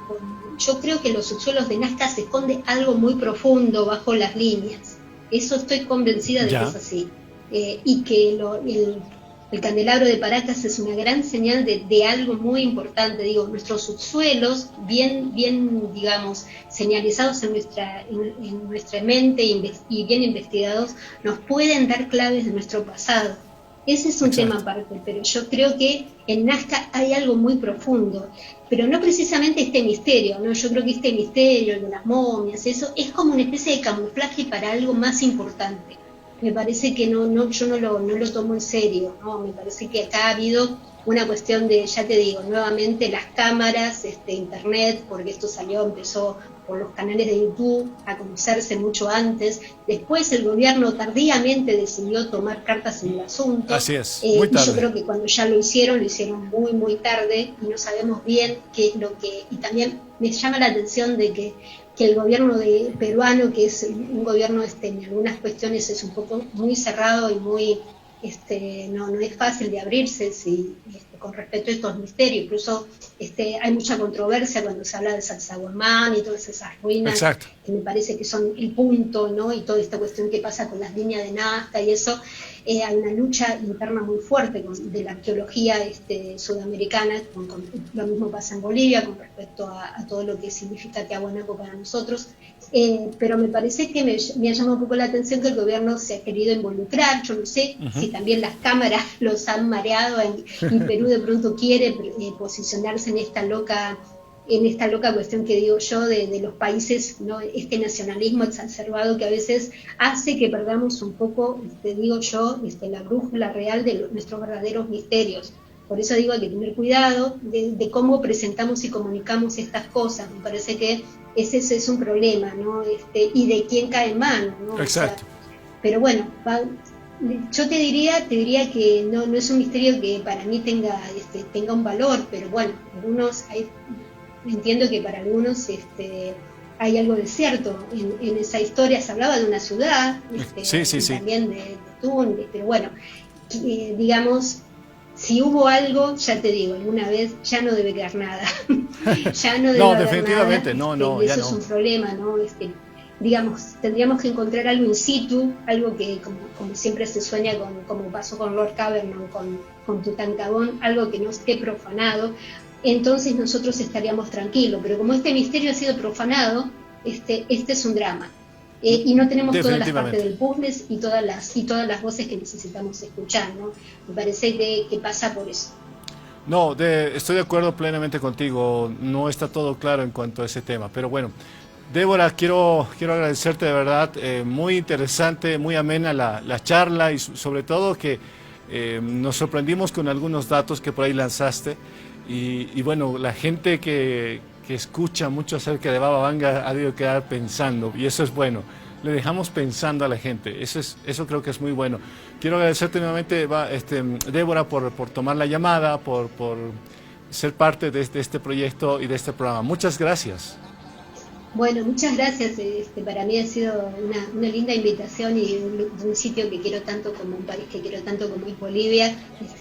Yo creo que en los subsuelos de Nazca se esconde algo muy profundo bajo las líneas. Eso estoy convencida de que es así. Y que el candelabro de Paracas es una gran señal de algo muy importante. Digo, nuestros subsuelos, bien digamos, señalizados en nuestra mente y bien investigados, nos pueden dar claves de nuestro pasado. Ese es un tema aparte, pero yo creo que en Nazca hay algo muy profundo, pero no precisamente este misterio, ¿no? Yo creo que este misterio, el de las momias, eso es como una especie de camuflaje para algo más importante. Me parece que yo no lo tomo en serio, ¿no? Me parece que acá ha habido una cuestión de, ya te digo, nuevamente las cámaras, internet, porque esto empezó por los canales de YouTube, a conocerse mucho antes. Después el gobierno tardíamente decidió tomar cartas en el asunto. Así es, muy tarde. Y yo creo que cuando ya lo hicieron muy, muy tarde, y no sabemos bien qué es lo que... Y también me llama la atención de que el gobierno peruano, que es un gobierno en algunas cuestiones es un poco muy cerrado y muy... no es fácil de abrirse con respecto a estos misterios. Incluso hay mucha controversia cuando se habla de Sacsayhuamán y todas esas ruinas. Exacto. Que me parece que son el punto, ¿no? Y toda esta cuestión que pasa con las líneas de Nazca y eso. Hay una lucha interna muy fuerte de la arqueología sudamericana, lo mismo pasa en Bolivia con respecto a todo lo que significa Tiahuanaco para nosotros, pero me parece que me ha llamado un poco la atención que el gobierno se ha querido involucrar. Yo no sé si también las cámaras los han mareado y Perú de pronto quiere posicionarse en esta loca cuestión que digo yo de los países, ¿no? Este nacionalismo exacerbado que a veces hace que perdamos un poco, digo yo, la brújula real de nuestros verdaderos misterios. Por eso digo, hay que tener cuidado de cómo presentamos y comunicamos estas cosas. Me parece que ese es un problema, ¿no? Y de quién cae en mano, ¿no? Exacto. O sea, pero bueno, yo te diría que no es un misterio que para mí tenga un valor, pero bueno, entiendo que para algunos hay algo de cierto en esa historia. Se hablaba de una ciudad, sí. también de Túnez, pero bueno, digamos, si hubo algo, ya te digo, alguna vez ya no debe quedar nada. Ya no debe No, haber definitivamente, nada, no, y ya eso no. es un problema, ¿no? Digamos, tendríamos que encontrar algo in situ, algo que como siempre se sueña como pasó con Lord Cavernon, con Tutankamón, algo que no esté profanado. Entonces nosotros estaríamos tranquilos, pero como este misterio ha sido profanado, este es un drama, y no tenemos todas las partes del puzzle y todas las voces que necesitamos escuchar, ¿no? Me parece que pasa por eso. No, estoy de acuerdo plenamente contigo, no está todo claro en cuanto a ese tema, pero bueno, Débora, quiero agradecerte de verdad, muy interesante, muy amena la charla, y sobre todo que nos sorprendimos con algunos datos que por ahí lanzaste. Y bueno, la gente que escucha mucho acerca de Baba Vanga ha debido quedar pensando, y eso es bueno. Le dejamos pensando a la gente, eso creo que es muy bueno. Quiero agradecerte nuevamente, Débora, por tomar la llamada, por ser parte de este proyecto y de este programa. Muchas gracias. Bueno, muchas gracias. Para mí ha sido una linda invitación y un sitio que quiero tanto, como un país que quiero tanto como es Bolivia,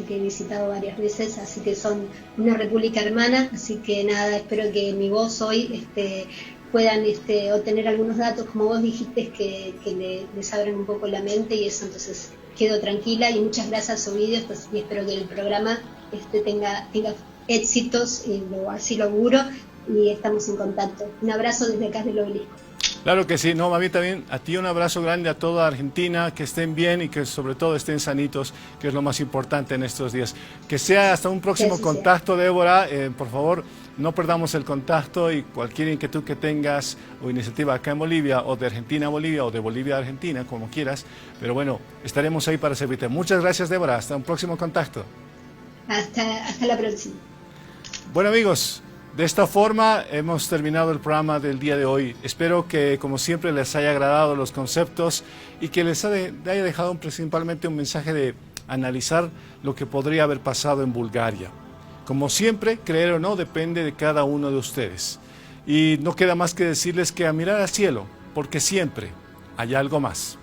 que he visitado varias veces, así que son una república hermana. Así que nada, espero que mi voz hoy puedan obtener algunos datos, como vos dijiste, que les abran un poco la mente, y eso. Entonces quedo tranquila y muchas gracias, Ovidio, y espero que el programa tenga éxitos, así lo auguro. Y estamos en contacto. Un abrazo desde acá del Obelisco. Claro que sí, no, a mí también, a ti un abrazo grande, a toda Argentina, que estén bien y que sobre todo estén sanitos, que es lo más importante en estos días. Que sea hasta un próximo contacto, Débora, por favor, no perdamos el contacto, y cualquier inquietud que tengas o iniciativa acá en Bolivia, o de Argentina a Bolivia, o de Bolivia a Argentina, como quieras, pero bueno, estaremos ahí para servirte. Muchas gracias, Débora, hasta un próximo contacto. Hasta la próxima. Bueno, amigos, de esta forma hemos terminado el programa del día de hoy. Espero que, como siempre, les haya agradado los conceptos y que les haya dejado principalmente un mensaje de analizar lo que podría haber pasado en Bulgaria. Como siempre, creer o no, depende de cada uno de ustedes. Y no queda más que decirles que a mirar al cielo, porque siempre hay algo más.